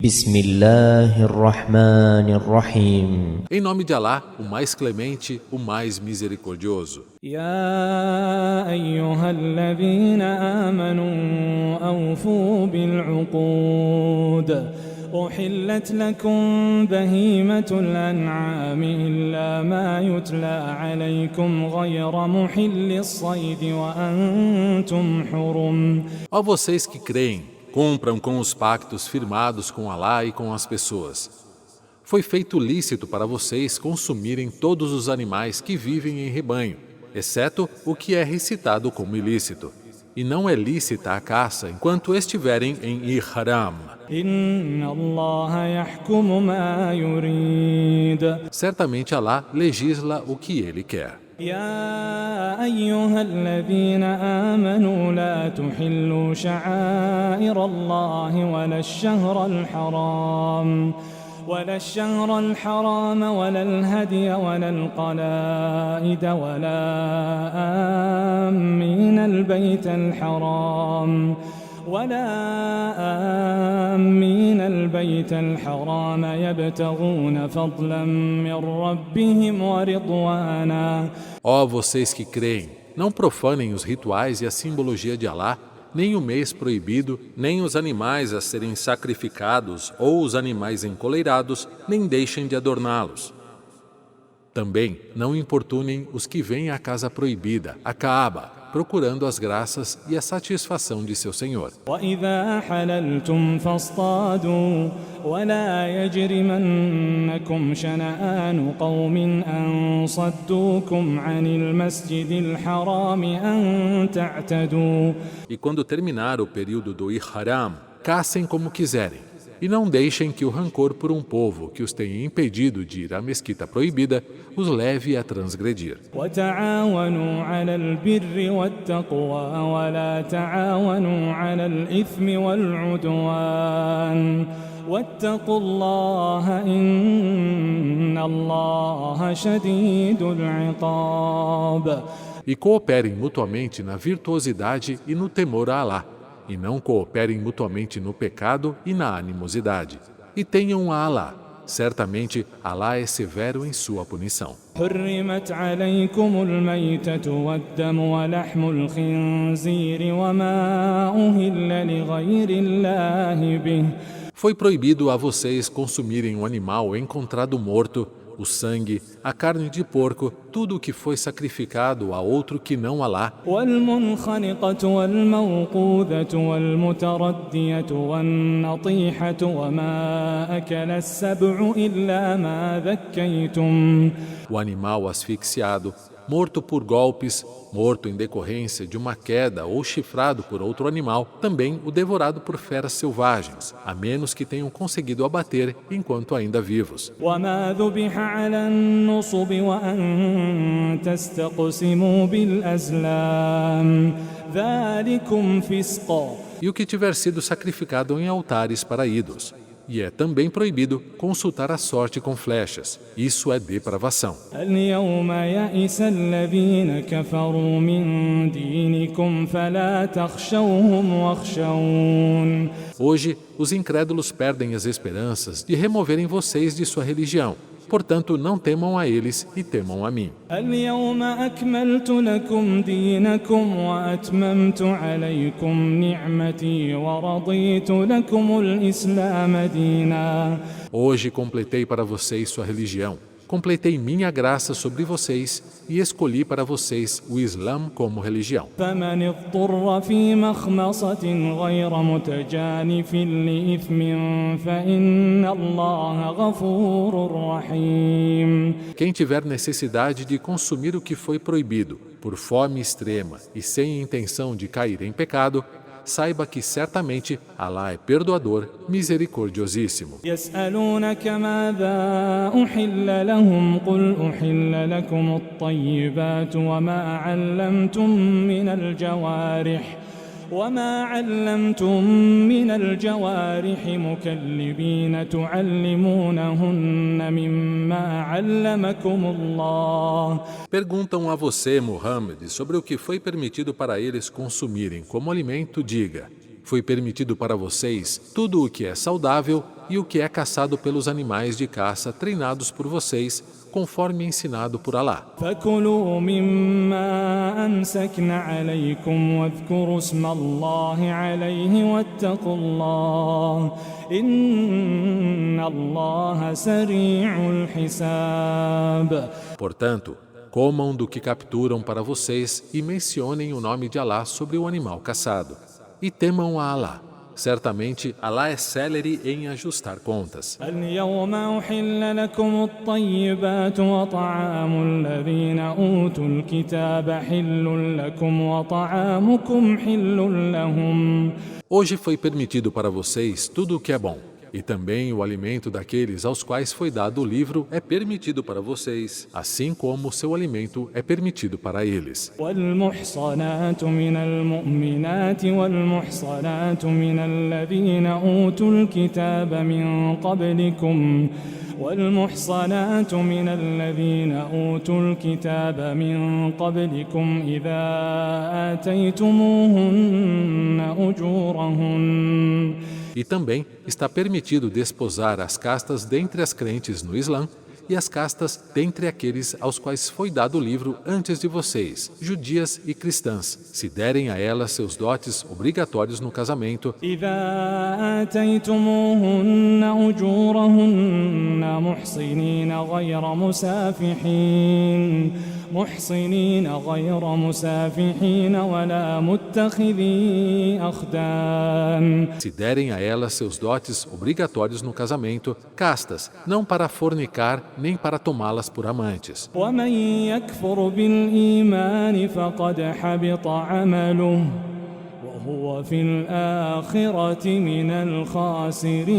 Bismillahirrahmanirrahim. Em nome de Alá, o mais clemente, o mais misericordioso. يا أيها الذين آمنوا أوفوا بالعقود أحلت لكم بهيمة الأنعام إلا ما يتلى عليكم غير محل الصيد وأنتم حرم. Ó vocês que creem, cumpram com os pactos firmados com Alá e com as pessoas. Foi feito lícito para vocês consumirem todos os animais que vivem em rebanho, exceto o que é recitado como ilícito. E não é lícita a caça enquanto estiverem em ihram. إن الله يحكم ما يريد. Certamente Alá legisla o que Ele quer. يا أيها الذين آمنوا لا تحلوا شعائر الله ولا الشهر الحرام ولا الهدي ولا القلائد ولا آمين البيت الحرام يبتغون فضلا من ربهم ورضوانا. Ó vocês que creem, não profanem os rituais e a simbologia de Alá, nem o mês proibido, nem os animais a serem sacrificados ou os animais encoleirados, nem deixem de adorná-los. Também não importunem os que vêm à casa proibida, a Kaaba, procurando as graças e a satisfação de seu Senhor. وإذا حللتم فاصطادوا ولا يجرمنكم شنآن قوم أن صدوكم عن المسجد الحرام أن تعتدوا. E quando terminar o período do Ihram, caçem como quiserem. E não deixem que o rancor por um povo que os tenha impedido de ir à mesquita proibida os leve a transgredir. وتعاونوا على البر والتقوى ولا تعاونوا على الإثم والعدوان واتقوا الله إن الله شديد العقاب. E cooperem mutuamente na virtuosidade e no temor a Alá. E não cooperem mutuamente no pecado e na animosidade. E tenham a Alá. Certamente, Alá é severo em sua punição. حرمت عليكم الميتة والدم ولحم الخنزير وما أهل لغير الله به. Foi proibido a vocês consumirem o animal encontrado morto, o sangue, a carne de porco, tudo o que foi sacrificado a outro que não Alá, والمنخنقة والموقوذة والمتردية والنطيحة وما أكل السبع إلا ما ذكيتم. o animal asfixiado, morto por golpes, morto em decorrência de uma queda ou chifrado por outro animal, também o devorado por feras selvagens, a menos que tenham conseguido abater enquanto ainda vivos. وما ذبح على النصب وأن تستقسموا بالأزلام ذلكم فسق. E o que tiver sido sacrificado em altares para ídolos. E é também proibido consultar a sorte com flechas. Isso é depravação. اليوم يئس الذين كفروا من دينكم فلا تخشوهم واخشون. Hoje, os incrédulos perdem as esperanças de removerem vocês de sua religião. Portanto, não temam a eles e temam a mim. اليوم أكملت لكم دينكم وأتممت عليكم نعمتي ورضيت لكم الإسلام دينا. Hoje completei para vocês sua religião. Completei minha graça sobre vocês e escolhi para vocês o Islã como religião. فمن اضطر في مخمصة غير متجانف لإثم فإن الله غفور رحيم. Quem tiver necessidade de consumir o que foi proibido, por fome extrema e sem intenção de cair em pecado, saiba que certamente Alá é perdoador, misericordiosíssimo. يسألونك ماذا أحل لهم قل أحل لكم الطيبات وما علمتم من الجوارح مكلبين تعلمونهن مما علمكم الله. Perguntam a você, Muhammad, sobre o que foi permitido para eles consumirem como alimento, diga: Foi permitido para vocês tudo o que é saudável e o que é caçado pelos animais de caça treinados por vocês, conforme ensinado por Alá. فكلوا مما أمسكن عليكم واذكروا اسم الله عليه واتقوا الله إن الله سريع الحساب. Portanto, comam do que capturam para vocês e mencionem o nome de Alá sobre o animal caçado. E temam a Alá. Certamente, Alá é célere em ajustar contas. اليوم أحل لكم الطيبات وطعام الذين أوتوا الكتاب حل لكم وطعامكم حل لهم. Hoje foi permitido para vocês tudo o que é bom. E também o alimento daqueles aos quais foi dado o livro é permitido para vocês, assim como o seu alimento é permitido para eles. والمحصنات من المؤمنات والمحصنات من الذين أوتوا الكتاب من قبلكم والمحصنات من الذين أوتوا الكتاب من قبلكم إذا آتيتموهن أجورهن. E também está permitido desposar as castas dentre as crentes no Islã e as castas dentre aqueles aos quais foi dado o livro antes de vocês, judias e cristãs, se derem a elas seus dotes obrigatórios no casamento. إذا آتيتموهن أجورهن محصنين غير مسافحين ولا متخذي أخدان. Se derem a elas seus dotes obrigatórios no casamento, castas, não para fornicar nem para tomá-las por amantes. ومن يكفر بالإيمان فقد حبط عمله وهو في الآخرة من الخاسرين.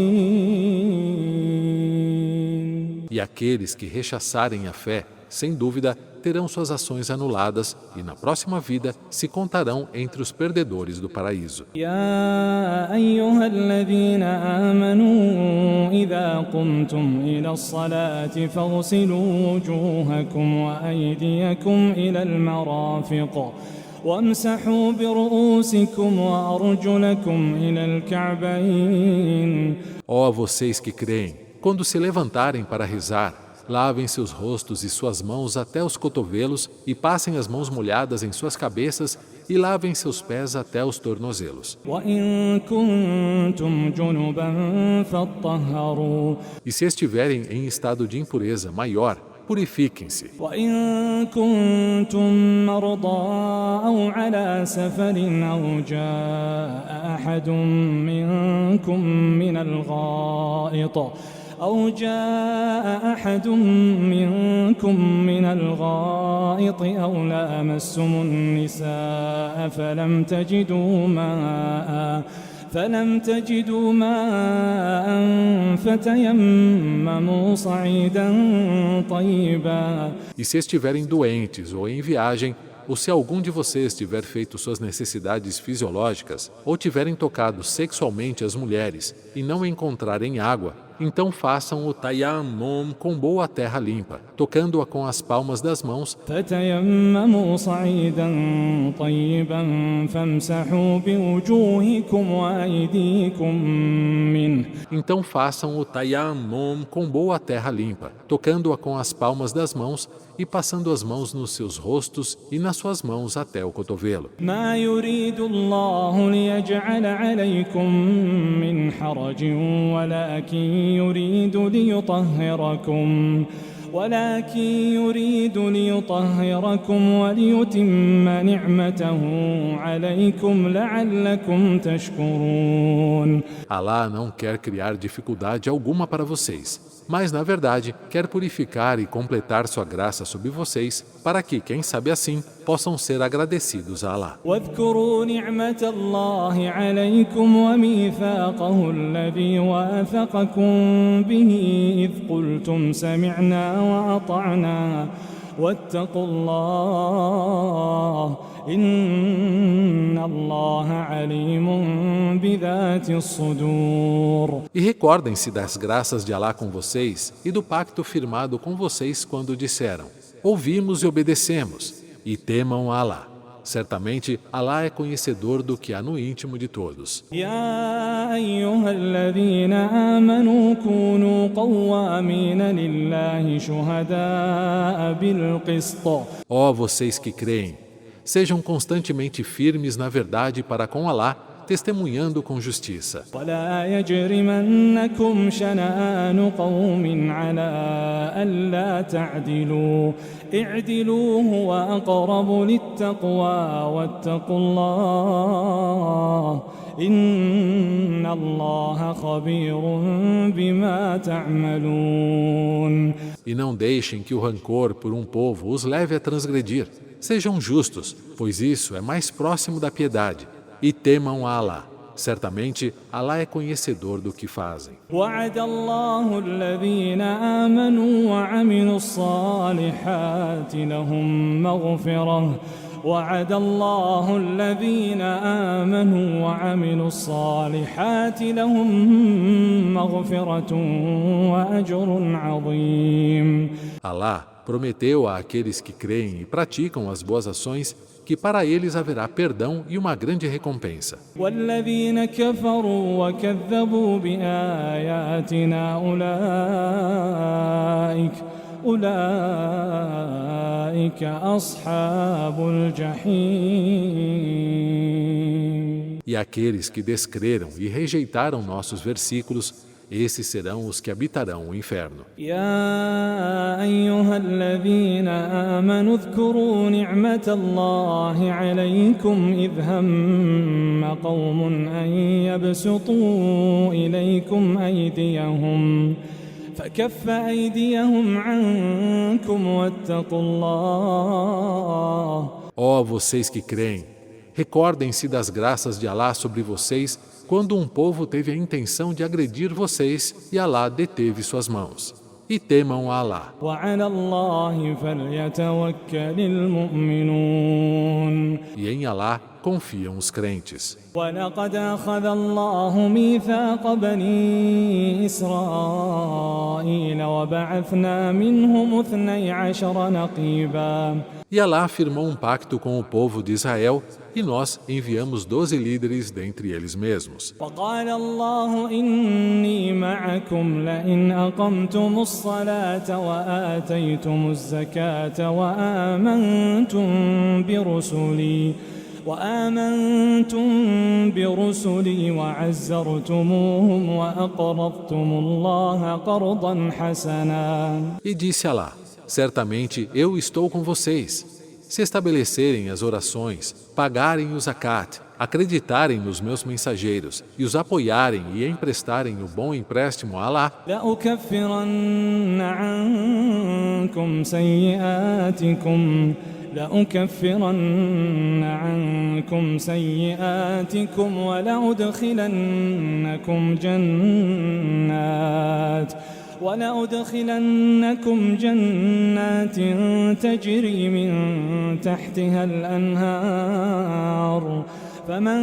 E aqueles que rechaçarem a fé, sem dúvida, terão suas ações anuladas e na próxima vida se contarão entre os perdedores do paraíso. يا أيها الذين آمنوا إذا قمتم إلى الصلاة فاغسلوا وجوهكم وأيديكم إلى المرافق وامسحوا برؤوسكم وأرجلكم إلى الكعبين. Ó vocês que creem, quando se levantarem para rezar, lavem seus rostos e suas mãos até os cotovelos e passem as mãos molhadas em suas cabeças e lavem seus pés até os tornozelos. وإن كنتم جنبا فاطهروا. E se estiverem em estado de impureza maior, purifiquem-se. وإن كنتم مرضى أو على سفر أو جاء أحد منكم من الغائط أو لامستم النساء فلم تجدوا ماء فتيمموا صعيدا طيبا. E se estiverem doentes ou em viagem, ou se algum de vocês tiver feito suas necessidades fisiológicas, ou tiverem tocado sexualmente as mulheres e não encontrarem água, então façam o tayammum com boa terra limpa, tocando-a com as palmas das mãos. فتيمموا صعيدا طيبا فامسحوا بوجوهكم وأيديكم منه. Então façam o tayammum com boa terra limpa, tocando-a com as palmas das mãos e passando as mãos nos seus rostos e nas suas mãos até o cotovelo. ما يريد الله ليجعل عليكم من حرج ولكن يريد ليطهركم وليتم نعمته عليكم لعلكم تشكرون. Alá não quer criar dificuldade alguma para vocês, mas na verdade quer purificar e completar sua graça sobre vocês, para que, quem sabe assim, possam ser agradecidos a Alá. واذكروا نعمة الله عليكم وميثاقه الذي واثقكم به إذ قلتم سمعنا وأطعنا واتقوا الله إن الله عليم بذات الصدور. E recordem-se das graças de Alá com vocês e do pacto firmado com vocês quando disseram: ouvimos e obedecemos, e temam a Alá. Certamente, Alá é conhecedor do que há no íntimo de todos. يا أيها الذين آمنوا كونوا قوامين لله شهداء بالقسط. Ó vocês que creem, sejam constantemente firmes na verdade para com Alá, testemunhando com justiça. ولا يجرمنكم شنآن قوم على ألا تعدلوا اعدلوا هو أقرب للتقوى واتقوا الله إن الله خبير بما تعملون. E não deixem que o rancor por um povo os leve a transgredir. Sejam justos, pois isso é mais próximo da piedade. E temam a Alá. Certamente, Alá é conhecedor do que fazem. وعد الله الذين آمنوا وعملوا الصالحات لهم مغفرة وعد الله الذين آمنوا وعملوا الصالحات لهم مغفرة وأجر عظيم. Alá prometeu àqueles que creem e praticam as boas ações que para eles haverá perdão e uma grande recompensa. والذين كفروا وكذبوا بآياتنا أولئك أصحاب الجحيم. E aqueles que descreram e rejeitaram nossos versículos, esses serão os que habitarão o inferno. يا أيها الذين آمنوا اذكروا نعمة الله عليكم إذ هم قوم أن يبسطوا إليكم أيديهم فكف أيديهم عنكم واتقوا الله. Ó vocês que creem, recordem-se das graças de Alá sobre vocês quando um povo teve a intenção de agredir vocês e Alá deteve suas mãos. E temam a Alá. وعلى الله فليتوكل المؤمنون. E em Alá confiam os crentes. ولقد أخذ الله ميثاق بني إسرائيل وبعثنا منهم 12 نقيبا. E Alá firmou um pacto com o povo de Israel e nós enviamos 12 líderes dentre eles mesmos. وقال الله إني معكم لئن أقمتم الصلاة وآتيتم الزكاة وآمنتم برسلي وعزرتموهم وأقرضتم الله قرضا حسنا. E disse Alá: certamente eu estou com vocês. Se estabelecerem as orações, pagarem o zakat, acreditarem nos meus mensageiros e os apoiarem e emprestarem o bom empréstimo a Alá, لأكفرن عنكم سيئاتكم ولأدخلنكم جنات تجري من تحتها الأنهار فمن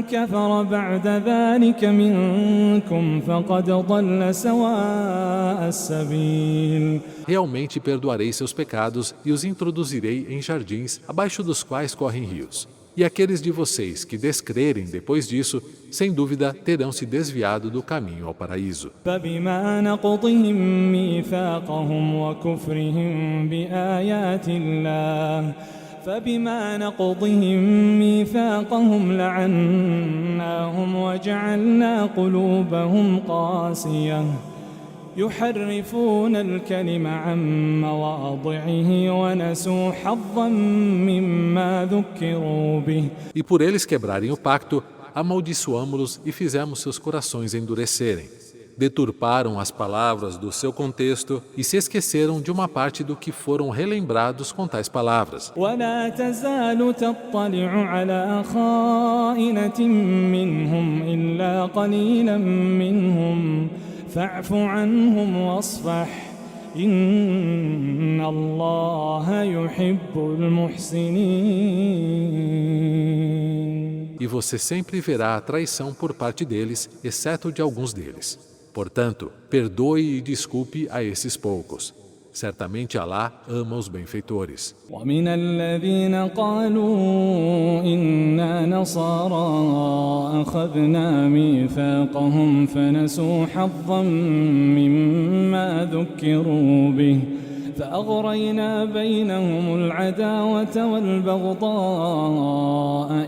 كفر بعد ذلك منكم فقد ضل سواء السبيل. realmente perdoarei seus pecados e os introduzirei em jardins abaixo dos quais correm rios. E aqueles de vocês que descrerem depois disso, sem dúvida terão se desviado do caminho ao paraíso. فبما نقضهم ميثاقهم وكفرهم بآيات الله فبما نقضهم ميثاقهم لعناهم وجعلنا قلوبهم قاسية يحرفون الكلم عن مواضعه ونسوا حظا مما ذكروا به. E por eles quebrarem o pacto, amaldiçoamo-los e fizemos seus corações endurecerem. Deturparam as palavras do seu contexto e se esqueceram de uma parte do que foram relembrados com tais palavras. ولا تزال تطلع على خائنة منهم إلا قليلا منهم فاعف عنهم واصفح إن الله يحب المحسنين. E você sempre verá a traição por parte deles, exceto de alguns deles. Portanto, perdoe e desculpe a esses poucos. Certamente Alá ama os benfeitores. ومن الذين قالوا إنا نصارى أخذنا ميثاقهم فنسوا حظا مما ذكروا به فأغرينا بينهم العداوة والبغضاء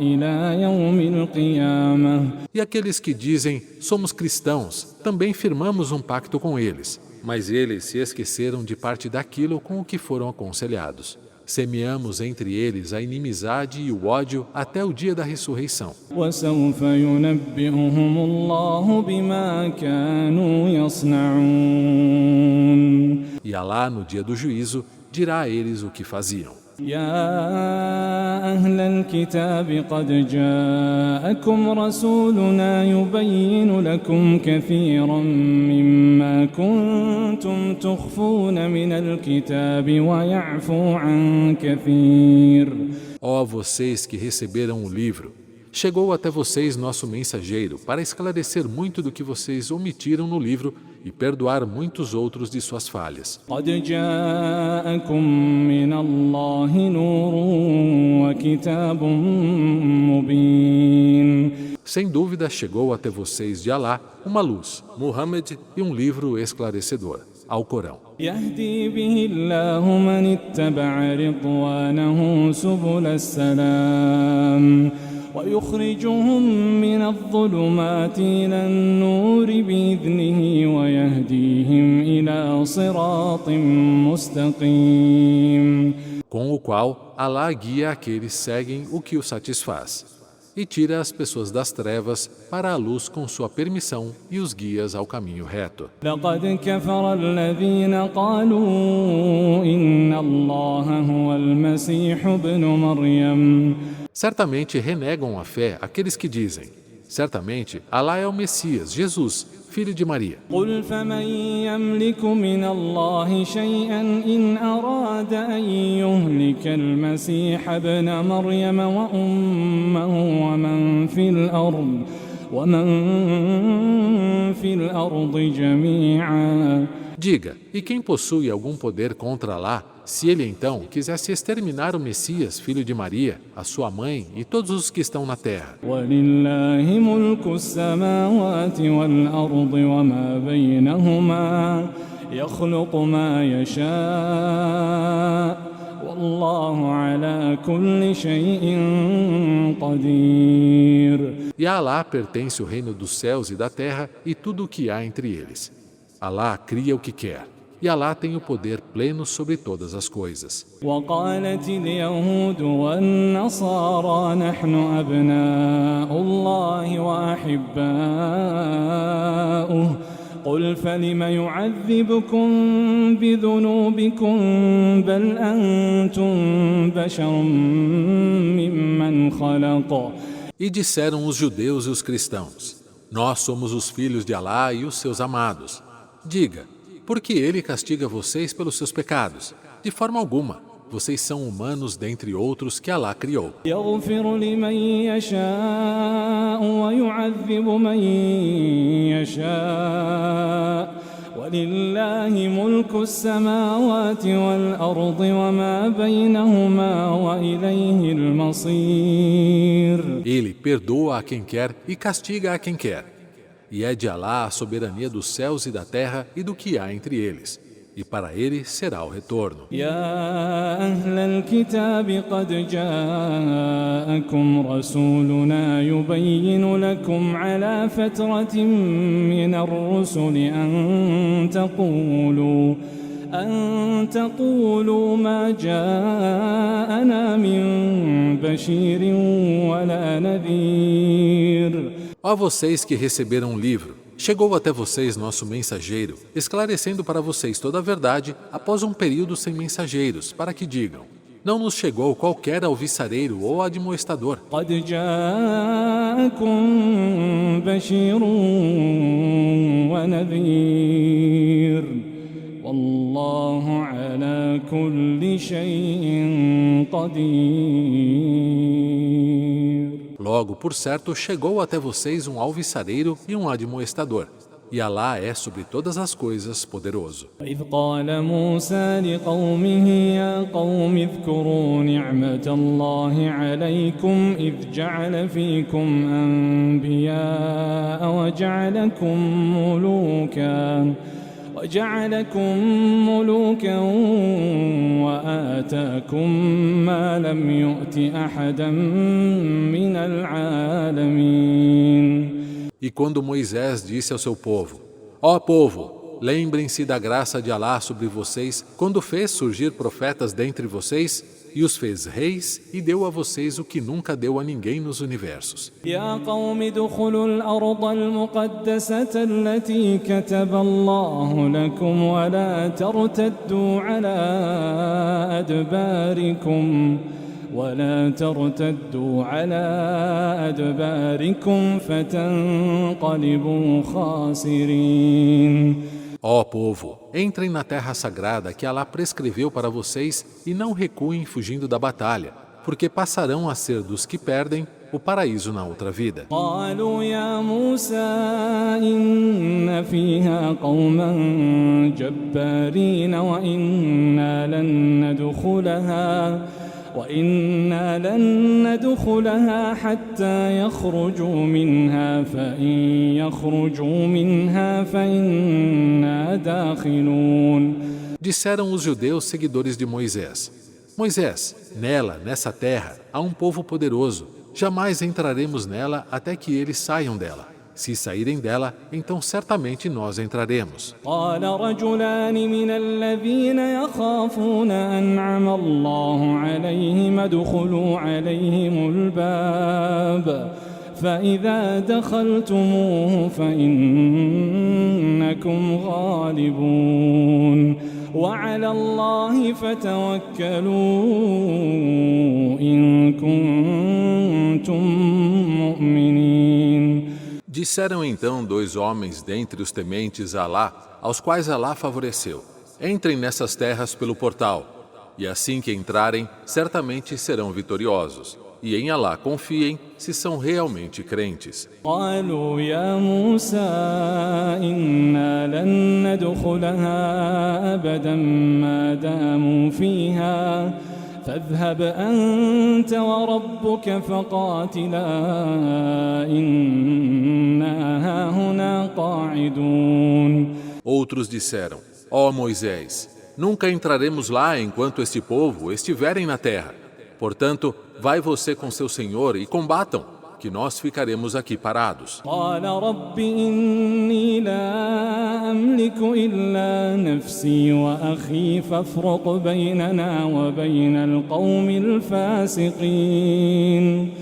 إلى يوم القيامة. E aqueles que dizem, somos cristãos, também firmamos um pacto com eles. Mas eles se esqueceram de parte daquilo com o que foram aconselhados. Semeamos entre eles a inimizade e o ódio até o dia da ressurreição. وسوف ينبئهم الله بما كانوا يصنعون. E Alá, no dia do juízo, dirá a eles o que faziam. يا أهل الكتاب قد جاءكم رسولنا يبين لكم كثيرا مما كنتم تخفون من الكتاب ويعفو عن كثير. Ó vocês que receberam o livro, chegou até vocês nosso mensageiro para esclarecer muito do que vocês omitiram no livro e perdoar muitos outros de suas falhas. قد جاءكم من الله نور وكتاب مبين. Sem dúvida, chegou até vocês de Alá uma luz, Muhammad, e um livro esclarecedor, Alcorão. يهدي به الله من اتبع رضوانه سبل السلام ويخرجهم من الظلمات إلى النور بإذنه ويهديهم إلى صراط مستقيم. Com o qual Alá guia aqueles que seguem o que o satisfaz, e tira as pessoas das trevas para a luz com sua permissão e os guias ao caminho reto. لقد كفر الذين قالوا إن الله هو المسيح ابن مريم. Certamente renegam a fé aqueles que dizem, certamente Alá é o Messias, Jesus, filho de Maria. قل فمن يملك من الله شيئا إن أراد أن يهلك المسيح ابن مريم وأمه ومن في الأرض جميعا. Diga, e quem possui algum poder contra Alá, se ele então quisesse exterminar o Messias, filho de Maria, a sua mãe e todos os que estão na terra? ولله ملك السماوات والأرض وما بينهما يخلق ما يشاء والله على كل شيء قدير. E a Alá pertence o reino dos céus e da terra e tudo o que há entre eles. Alá cria o que quer, e Alá tem o poder pleno sobre todas as coisas. وقالت اليهود والنصارى نحن أبناء الله وأحباؤه قل فلم يعذبكم بذنوبكم بل أنتم بشر ممن خلق. E disseram os judeus e os cristãos, nós somos os filhos de Alá e os seus amados. Diga, por que ele castiga vocês pelos seus pecados? De forma alguma, vocês são humanos dentre outros que Alá criou. يغفر لمن يشاء ويعذب من يشاء ولله ملك السماوات والأرض وما بينهما وإليه المصير. Ele perdoa a quem quer e castiga a quem quer. E é de Alá a soberania dos céus e da terra e do que há entre eles. E para ele será o retorno. يا أهل الكتاب قد جاءكم رسولنا يبين لكم على فترة من الرسل أن تقولوا ما جاءنا من بشير ولا نذير. Ó vocês que receberam o livro, chegou até vocês nosso mensageiro, esclarecendo para vocês toda a verdade após um período sem mensageiros, para que digam, não nos chegou qualquer alviçareiro ou admoestador. قد جاءكم بشير ونذير والله على كل شيء قدير. Logo, por certo, chegou até vocês um alviçareiro e um admoestador. E Alá é sobre todas as coisas poderoso. وإذ قال موسى لقومه يا قوم اذكروا نعمة الله عليكم إذ جعل فيكم أنبياء وجعلكم ملوكا وآتاكم ما لم يؤت أحدا من العالمين. E quando Moisés disse ao seu povo: Ó povo, lembrem-se da graça de Alá sobre vocês, quando fez surgir profetas dentre vocês, e os fez reis, e deu a vocês o que nunca deu a ninguém nos universos. يا قوم ادخلوا الأرض المقدسة التي كتب الله لكم ولا ترتدوا على أدباركم فتنقلبوا خاسرين. Ó povo, entrem na terra sagrada que Alá prescreveu para vocês e não recuem fugindo da batalha, porque passarão a ser dos que perdem o paraíso na outra vida. قالوا يا موسى إن فيها قوما جبارين وإنا لن ندخلها حتى يخرجوا منها فإن يخرجوا منها فإنا داخلون. Disseram os judeus seguidores de Moisés: Moisés, nessa terra, há um povo poderoso. Jamais entraremos nela até que eles saiam dela. Se saírem dela, então certamente nós entraremos. قال رجلان من الذين يخافون أنعم الله عليهم ادخلوا عليهم الباب فإذا دخلتموه فإنكم غالبون وعلى الله فتوكلوا إن كنتم مؤمنين. Disseram então dois homens dentre os tementes a Alá, aos quais Alá favoreceu: Entrem nessas terras pelo portal, e assim que entrarem, certamente serão vitoriosos. E em Alá confiem se são realmente crentes. قالوا يا موسى إنا لن ندخلها أبدا ما داموا فيها فاذهب أنت وربك فقاتلا إنا هاهنا قاعدون. Outros disseram: Ó Moisés, nunca entraremos lá enquanto este povo estiverem na terra. Portanto, vai você com seu Senhor e combatam, que nós ficaremos aqui parados. قال رب إني لا أملك إلا نفسي وأخي فافرق بيننا وبين القوم الفاسقين.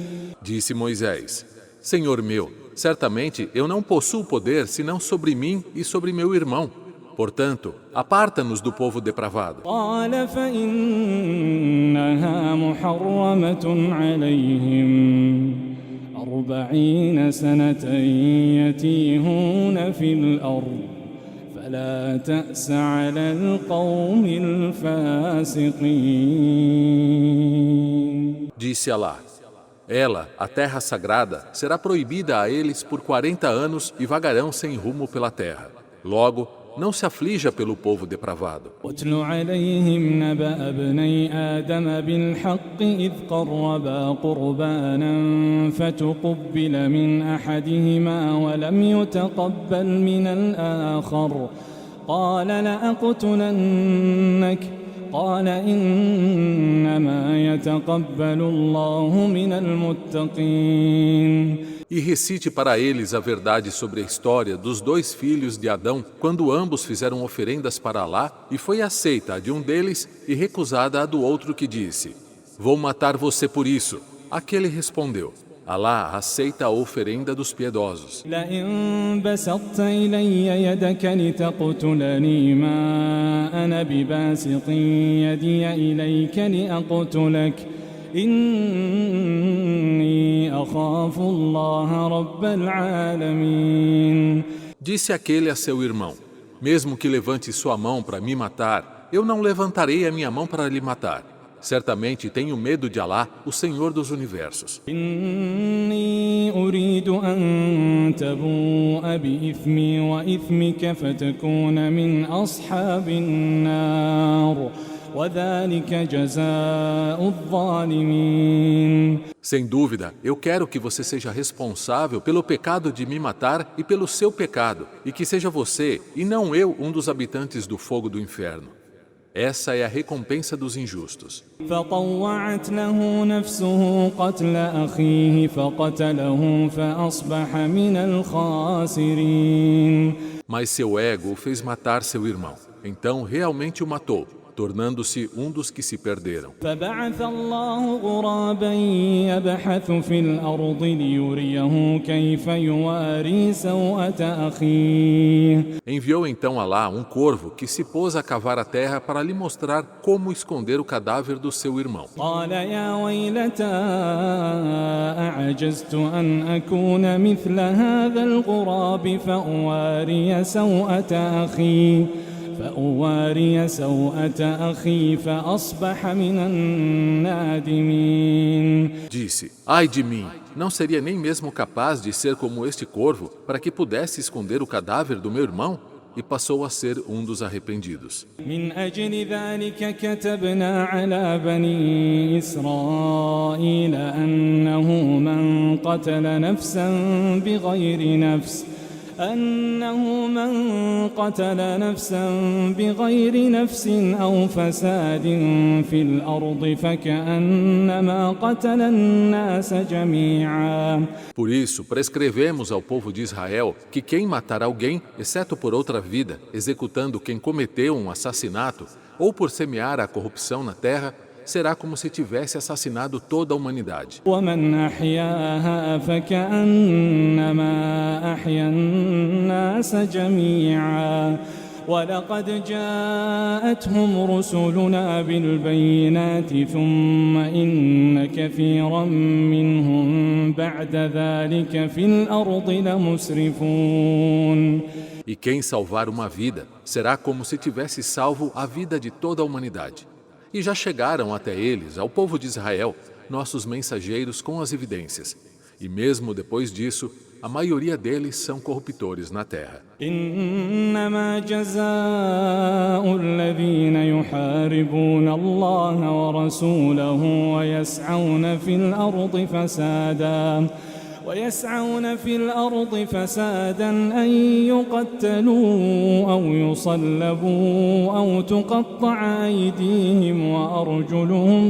Disse Moisés: Senhor meu, certamente eu não possuo poder senão sobre mim e sobre meu irmão. Portanto, aparta-nos do povo depravado. قال فإنها محرمة عليهم 40 سنة يتيهون في الأرض فلا تأس على القوم الفاسقين. Disse Alá: Ela, a terra sagrada, será proibida a eles por 40 anos e vagarão sem rumo pela terra. Logo, não se aflija pelo povo depravado. واتل عليهم نبأ ابني آدم بالحق إذ قربا قربانا فتقبل من أحدهما ولم يتقبل من الآخر قال لأقتلنك قال إنما يتقبل الله من المتقين. E recite para eles a verdade sobre a história dos dois filhos de Adão, quando ambos fizeram oferendas para Alá, e foi aceita a de um deles e recusada a do outro que disse: Vou matar você por isso. Aquele respondeu: Alá aceita a oferenda dos piedosos. لئن بسطت إلي يدك لتقتلني ما أنا بباسط يدي إليك لأقتلك إني أخاف الله رب العالمين. Disse aquele a seu irmão: Mesmo que levante sua mão para me matar, eu não levantarei a minha mão para lhe matar. Certamente tenho medo de Alá, o Senhor dos universos. إني أريد أن تبوء بإثمي وإثمك فتكون من أصحاب النار وذلك جزاء الظالمين. Sem dúvida, eu quero que você seja responsável pelo pecado de me matar e pelo seu pecado, e que seja você, e não eu, um dos habitantes do fogo do inferno. Essa é a recompensa dos injustos. فطوعت له نفسه قتل أخيه فقتله فأصبح من الخاسرين. Mas seu ego o fez matar seu irmão. Então realmente o matou, tornando-se um dos que se perderam. فبعث الله غرابا يبحث في الأرض ليريه كيف يواري سوءة أخيه. Enviou então Alá um corvo que se pôs a cavar a terra para lhe mostrar como esconder o cadáver do seu irmão. قال يا ويلتى أعجزت أن أكون مثل هذا الغراب فأواري سوءة أخي فأصبح من النادمين. Disse: Ai de mim, não seria nem mesmo capaz de ser como este corvo para que pudesse esconder o cadáver do meu irmão? E passou a ser um dos arrependidos. من أجل ذلك كتبنا على بني إسرائيل أنه من قتل نفسا بغير نفس أو فساد في الأرض فكأنما قتل الناس جميعا. Por isso, prescrevemos ao povo de Israel que quem matar alguém, exceto por outra vida, executando quem cometeu um assassinato, ou por semear a corrupção na terra, será como se tivesse assassinado toda a humanidade. ومن أحياها فكأنما أحيا الناس جميعا ولقد جاءتهم رسلنا بالبينات ثم إن كثيرا منهم بعد ذلك في الأرض لمسرفون. E quem salvar uma vida, será como se tivesse salvo a vida de toda a humanidade. E já chegaram até eles, ao povo de Israel, nossos mensageiros com as evidências. E mesmo depois disso, a maioria deles são corruptores na terra. إنما جزاء الذين يحاربون الله ورسوله ويسعون في الأرض فسادا أن يقتلوا أو يصلبوا أو تقطع أيديهم وأرجلهم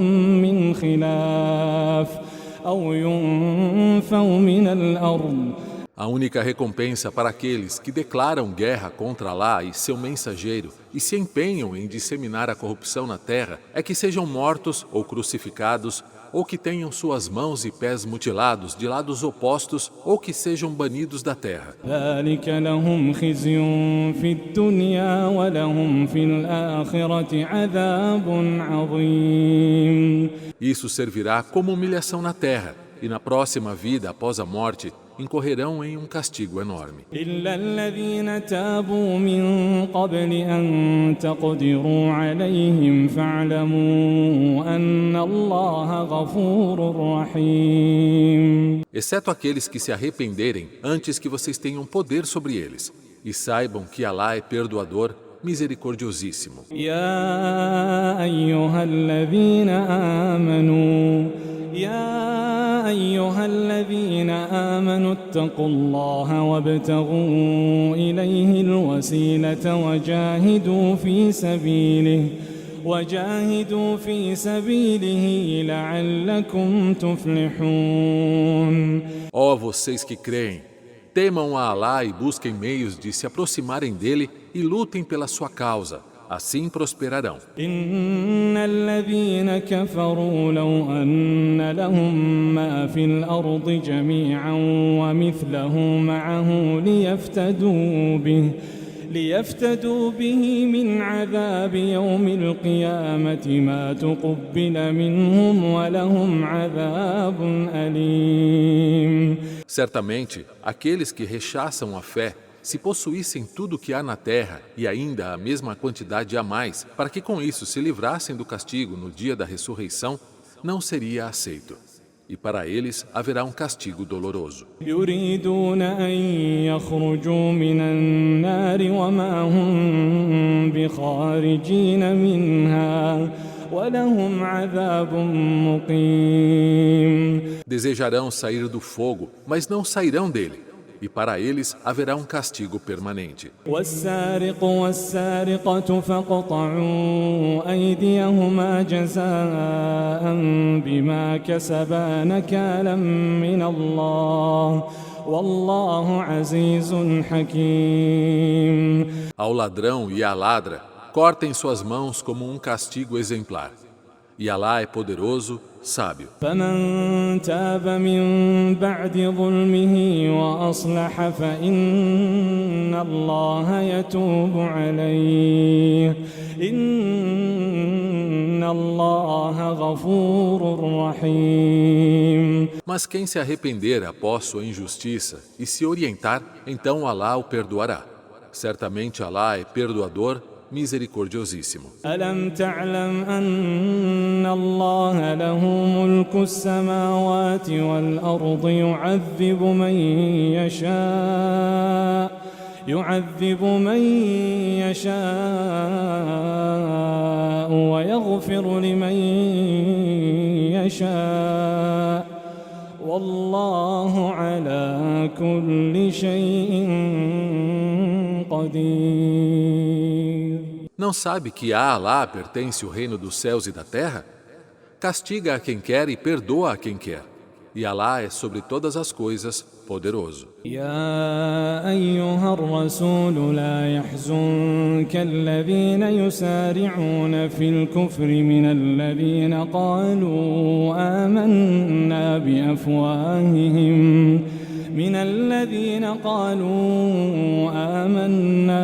من خلاف أو ينفوا من الأرض. A única recompensa para aqueles que declaram guerra contra Alá e seu mensageiro e se empenham em disseminar a corrupção na terra é que sejam mortos ou crucificados, ou que tenham suas mãos e pés mutilados de lados opostos, ou que sejam banidos da terra. ذلك لهم خزي في الدنيا ولهم في الآخرة عذاب عظيم. Isso servirá como humilhação na terra, e na próxima vida após a morte incorrerão em um castigo enorme. إلا الذين تابوا من قبل أن تقدروا عليهم فاعلموا أن الله غفور رحيم. Exceto aqueles que se arrependerem antes que vocês tenham poder sobre eles. E saibam que Alá é perdoador, misericordiosíssimo. يا أيها الذين آمنوا اتقوا الله وابتغوا إليه الوسيلة وجاهدوا في سبيله لعلكم تفلحون. Ó vocês que creem, temam a Alá e busquem meios de se aproximarem dele e lutem pela sua causa. Assim prosperarão. إن الذين كفروا لو أن لهم ما في الأرض جميعا ومثله معه ليفتدوا به من عذاب يوم القيامة ما تقبل منهم ولهم عذاب أليم. Certamente, aqueles que rechaçam a fé se possuíssem tudo o que há na terra e ainda a mesma quantidade a mais, para que com isso se livrassem do castigo no dia da ressurreição, não seria aceito. E para eles haverá um castigo doloroso. يريدون أن يخرجوا من النار وما هم بخارجين منها ولهم عذاب مقيم. Desejarão sair do fogo, mas não sairão dele. E para eles haverá um castigo permanente. والسارق والسارقة فاقطعوا أيديهما جزاء بما كسبا نكالا من الله والله عزيز حكيم. Ao ladrão e à ladra, cortem suas mãos como um castigo exemplar. E Alá é poderoso, sábio. فمن تاب من بعد ظلمه وأصلح فإن الله يتوب عليه إن الله غفور رحيم. Mas quem se arrepender após sua injustiça e se orientar, então Alá o perdoará. Certamente Alá é perdoador, misericordiosíssimo. ألم تعلم أن الله له ملك السماوات والأرض يعذب من يشاء ويغفر لمن يشاء والله على كل شيء قدير. Não sabe que a Alá pertence o reino dos céus e da terra? Castiga a quem quer e perdoa a quem quer. E Alá é sobre todas as coisas poderoso. يا أيها الرسول لا يحزنك الذين يسارعون في الكفر من الذين قالوا آمنا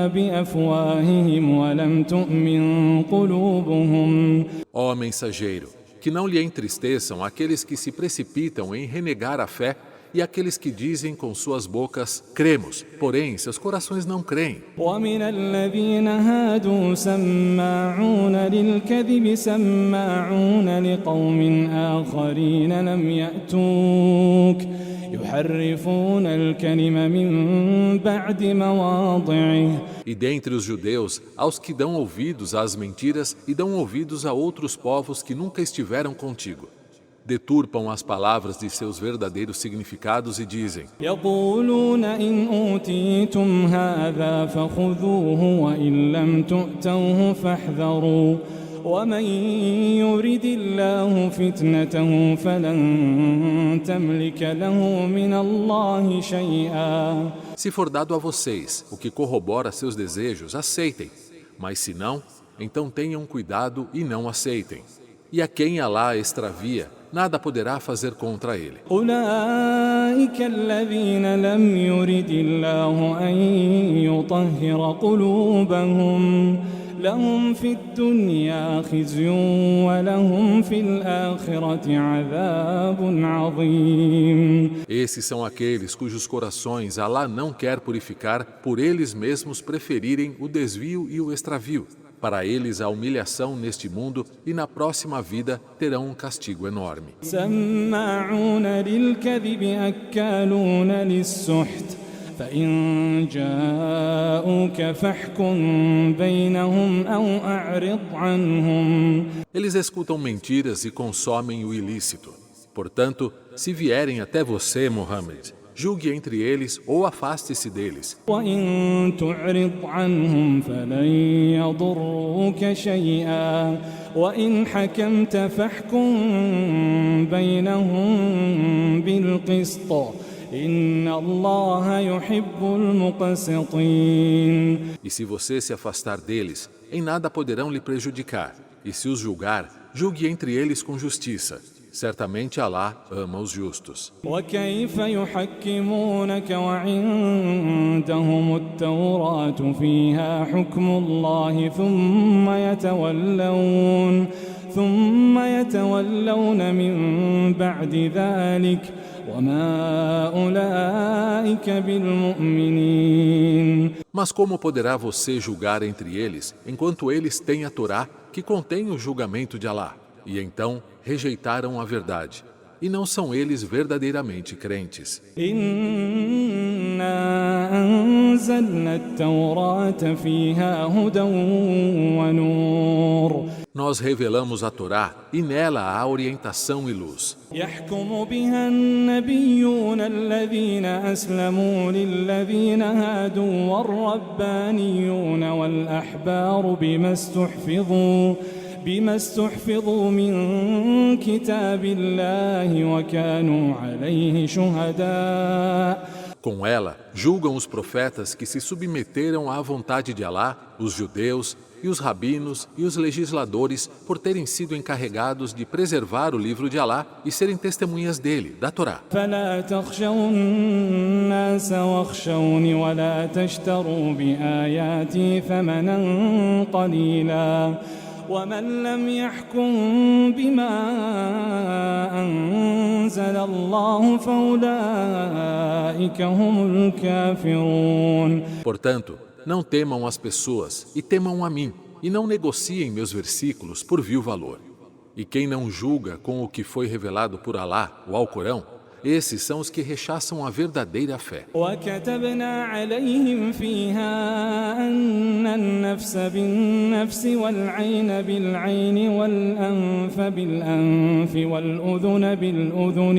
بأفواههم ولم تؤمن قلوبهم. Ó mensageiro, que não lhe entristeçam aqueles que se precipitam em renegar a fé e aqueles que dizem com suas bocas, cremos, porém seus corações não creem. ومن الذين هادوا سماعون للكذب سماعون لقوم آخرين لم يأتوك يحرفون الكلم من بعد مواضعه. E dentre os judeus, aos que dão ouvidos às mentiras e dão ouvidos a outros povos que nunca estiveram contigo. Deturpam as palavras de seus verdadeiros significados e dizem: يقولون إن أوتيتم هذا فخذوه وإن لم تؤتوه فاحذروا ومن يرد الله فتنته فلن تملك له من الله شيئا. Se for dado a vocês o que corrobora seus desejos, aceitem. Mas se não, então tenham cuidado e não aceitem. E a quem Alá extravia, nada poderá fazer contra ele. أولئك الذين لم يرد الله أن يطهر قلوبهم لهم في الدنيا خزي ولهم في الآخرة عذاب عظيم. Esses são aqueles cujos corações Alá não quer purificar, por eles mesmos preferirem o desvio e o extravio. Para eles a humilhação neste mundo e na próxima vida terão um castigo enorme. سماعون للكذب أكالون للسحت فإن جاءوك فاحكم بينهم أو أعرض عنهم. Eles escutam mentiras e consomem o ilícito. Portanto, se vierem até você, Muhammad, julgue entre eles ou afaste-se deles. وإن تعرض عنهم فلن يضروك شيئا وإن حكمت فاحكم بينهم بالقسط إن الله يحب المقسطين. E se você se afastar deles, em nada poderão lhe prejudicar. E se os julgar, julgue entre eles com justiça. Certamente Alá ama os justos. وكيف يحكمونك وعندهم التوراة فيها حكم الله ثم يتولون من بعد ذلك وما أولئك بالمؤمنين. Mas como poderá você julgar entre eles, enquanto eles têm a Torá, que contém o julgamento de Alá, e então rejeitaram a verdade, e não são eles verdadeiramente crentes? إنا أنزلنا التوراة فيها هدى ونور Nós revelamos a Torá, e nela há orientação e luz. يحكم بها النبيون الذين أسلموا للذين هادوا والربانيون والأحبار بما استحفظوا من كتاب الله وكانوا عليه شهداء. Com ela, julgam os profetas que se submeteram à vontade de Alá, os judeus, e os rabinos e os legisladores por terem sido encarregados de preservar o livro de Alá e serem testemunhas dele, da Torá. فلا تخشوا الناس واخشوني ولا تشتروا بآياتي ثمنا قليلا ومن لم يحكم بما أنزل الله فأولئك هم الكافرون. Portanto, não temam as pessoas e temam a mim, e não negociem meus versículos por vil valor. E quem não julga com o que foi revelado por Alá, o Alcorão, esses são os que rechaçam a verdadeira fé. وكتبنا عليهم فيها أن النفس بالنفس والعين بالعين والأنف بالأنف والأذن بالأذن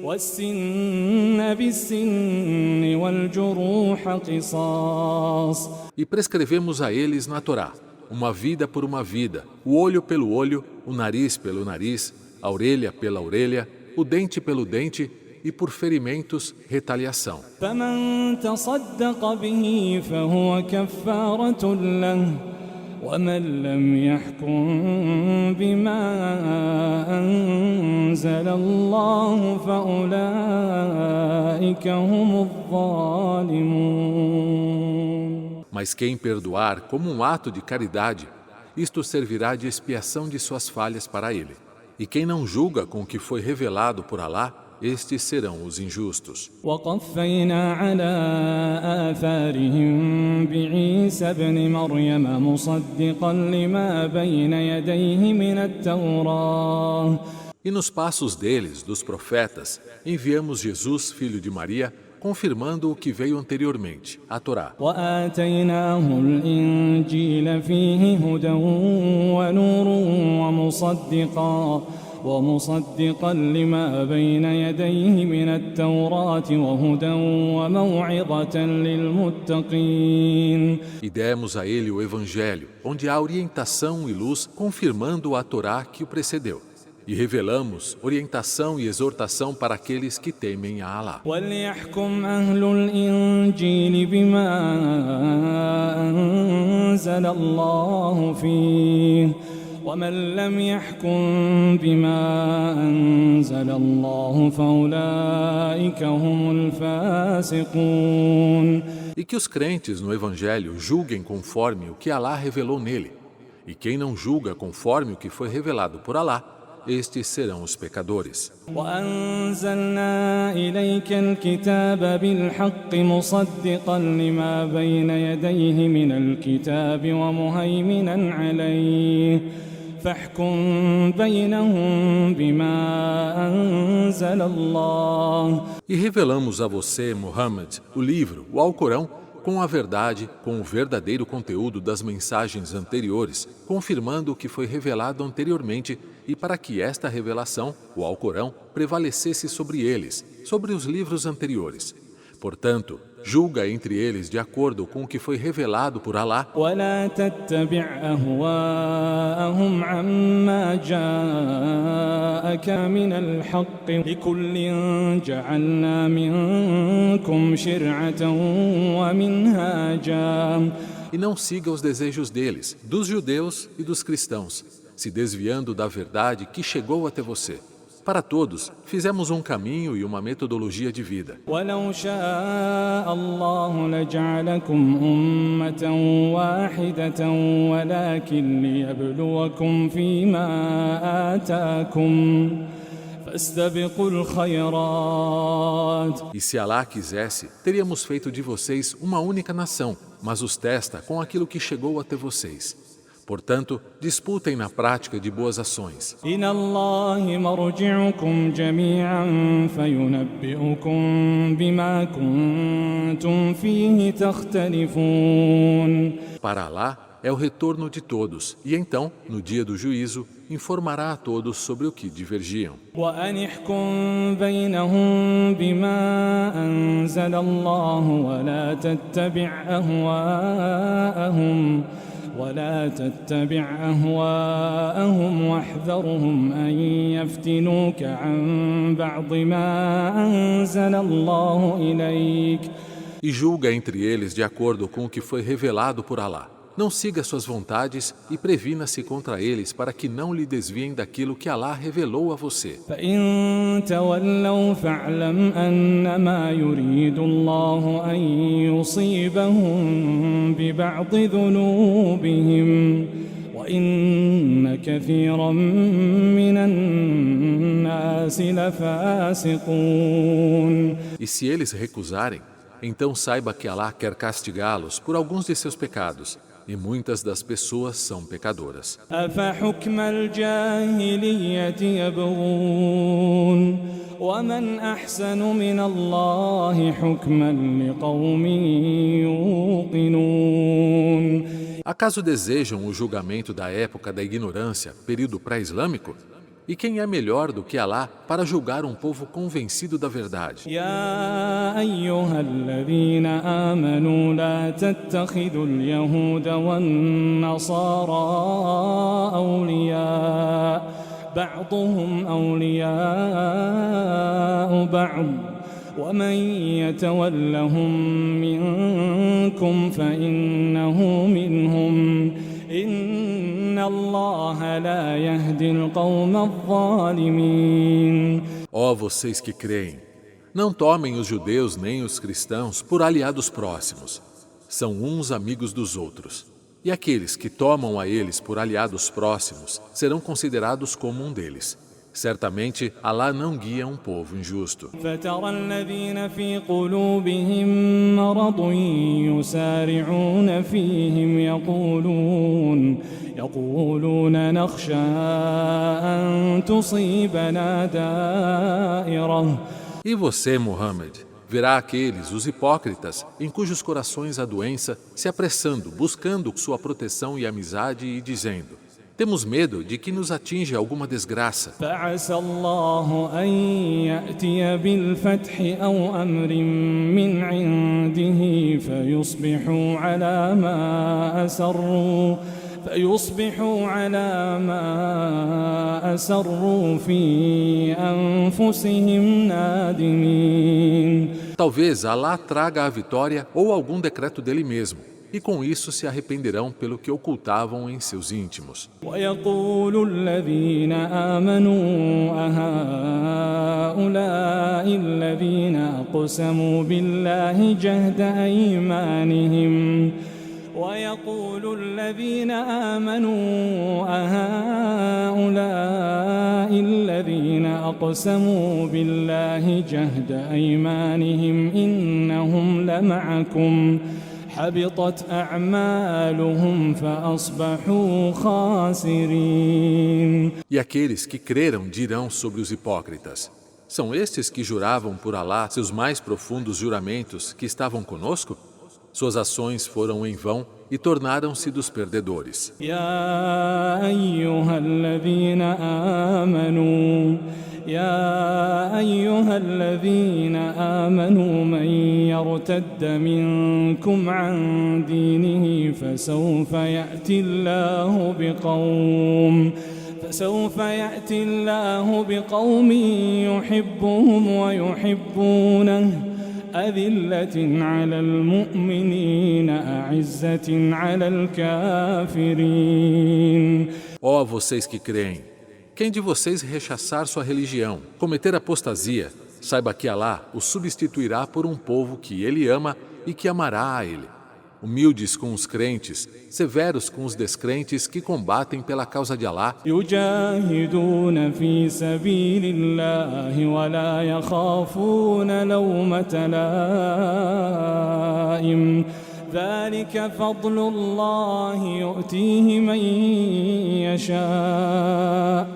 والسن بالسن والجروح قصاص. E prescrevemos a eles na Torá, uma vida por uma vida, o olho pelo olho, o nariz pelo nariz, a orelha pela orelha, o dente pelo dente, e por ferimentos, retaliação. فمن تصدق به فهو كفارة له ومن لم يحكم بما أنزل الله فأولئك هم الظالمون. Mas quem perdoar como um ato de caridade, isto servirá de expiação de suas falhas para ele. E quem não julga com o que foi revelado por Alá, estes serão os injustos. وقفينا على آثارهم بعيسى ابن مريم مصدقا لما بين يديه من التوراة. E nos passos deles, dos profetas, enviamos Jesus, filho de Maria, confirmando o que veio anteriormente, a Torá. وآتيناه الإنجيل فيه هدى ونور ومصدقا لما بين يديه من التوراة وهدى وموعظة للمتقين. E demos a ele o Evangelho, onde há orientação e luz, confirmando a Torá que o precedeu. E revelamos orientação e exortação para aqueles que temem a Alá. وليحكم أهل الإنجيل بما أنزل الله فيه ومن لم يحكم بما أنزل الله فأولئك هم الفاسقون. E que os crentes no Evangelho julguem conforme o que Alá revelou nele. E quem não julga conforme o que foi revelado por Alá, estes serão os pecadores. وأنزلنا إليك الكتاب بالحق مصدقا لما بين يديه من الكتاب ومهيمنا عليه فاحكم بينهم بما أنزل الله. E revelamos a você, Muhammad, o livro, o Alcorão, com a verdade, com o verdadeiro conteúdo das mensagens anteriores, confirmando o que foi revelado anteriormente e para que esta revelação, o Alcorão, prevalecesse sobre eles, sobre os livros anteriores. Portanto, julga entre eles de acordo com o que foi revelado por Alá. ولا تتبع أهواءهم عما جاءك من الحق لكل جعلنا منكم شرعة ومنهاجا. E não siga os desejos deles, dos judeus e dos cristãos, se desviando da verdade que chegou até você. Para todos, fizemos um caminho e uma metodologia de vida. ولو شاء الله لجعلكم أمة واحدة ولكن ليبلوكم فيما آتاكم فاستبقوا الخيرات. E se Alá quisesse, teríamos feito de vocês uma única nação, mas os testa com aquilo que chegou até vocês. Portanto, disputem na prática de boas ações. إلى الله مرجعكم جميعا فينبئكم بما كنتم فيه تختلفون. Para Alá é o retorno de todos, e então, no dia do juízo, informará a todos sobre o que divergiam. وأن احكم بينهم بما أنزل الله ولا تتبع أهواءهم واحذرهم أن يفتنوك عن بعض ما أنزل الله إليك. E julga entre eles de acordo com o que foi revelado por Alá. Não siga suas vontades e previna-se contra eles para que não lhe desviem daquilo que Alá revelou a você. فإن تولوا فاعلم أنما يريد الله أن يصيبهم ببعض ذنوبهم وإن كثيرا من الناس لفاسقون. E se eles recusarem, então saiba que Alá quer castigá-los por alguns de seus pecados, e muitas das pessoas são pecadoras. أفحكم الجاهلية يبغون ومن أحسن من الله حكما لقوم يوقنون. Acaso desejam o julgamento da época da ignorância, período pré-islâmico? E quem é melhor do que Alá para julgar um povo convencido da verdade? يا أيها الذين آمنوا لا تتخذوا اليهود والنصارى أولياء بعضهم أولياء بعض ومن يتولهم منكم فإنه منهم إن الله لا يهدي القوم الظالمين. Ó vocês que creem, não tomem os judeus nem os cristãos por aliados próximos. São uns amigos dos outros. E aqueles que tomam a eles por aliados próximos serão considerados como um deles. Certamente, Alá não guia um povo injusto. فترى الذين في قلوبهم مرض يسارعون فيهم يقولون نخشى أن تصيبنا دائرة. E você, Muhammad, verá aqueles, os hipócritas, em cujos corações há doença, se apressando, buscando sua proteção e amizade e dizendo: temos medo de que nos atinja alguma desgraça. فعسى الله أن يأتي بالفتح أو أمر من عنده فيصبحوا على ما أسروا في أنفسهم نادمين. Talvez Alá traga a vitória ou algum decreto dele mesmo, e com isso se arrependerão pelo que ocultavam em seus íntimos. ويقول الذين آمنوا أهؤلاء الذين أقسموا بالله جهد أيمانهم إنهم لمعكم حبطت أعمالهم فأصبحوا خاسرين. E aqueles que creram dirão sobre os hipócritas: são estes que juravam por Alá seus mais profundos juramentos que estavam conosco? Suas ações foram em vão e tornaram-se dos perdedores. يا أيها الذين آمنوا من يرتد منكم عن دينه فسوف يأتي الله بقوم يحبهم ويحبونه أذلة على المؤمنين أعزة على الكافرين. Ó vocês que creem, quem de vocês rechaçar sua religião, cometer apostasia, saiba que Alá o substituirá por um povo que ele ama e que amará a ele. humildes com os crentes, severos com os descrentes que combatem pela causa de Alá, يجاهدون في سبيل الله ولا يخافون لومة لائم ذلك فضل الله يؤتيه من يشاء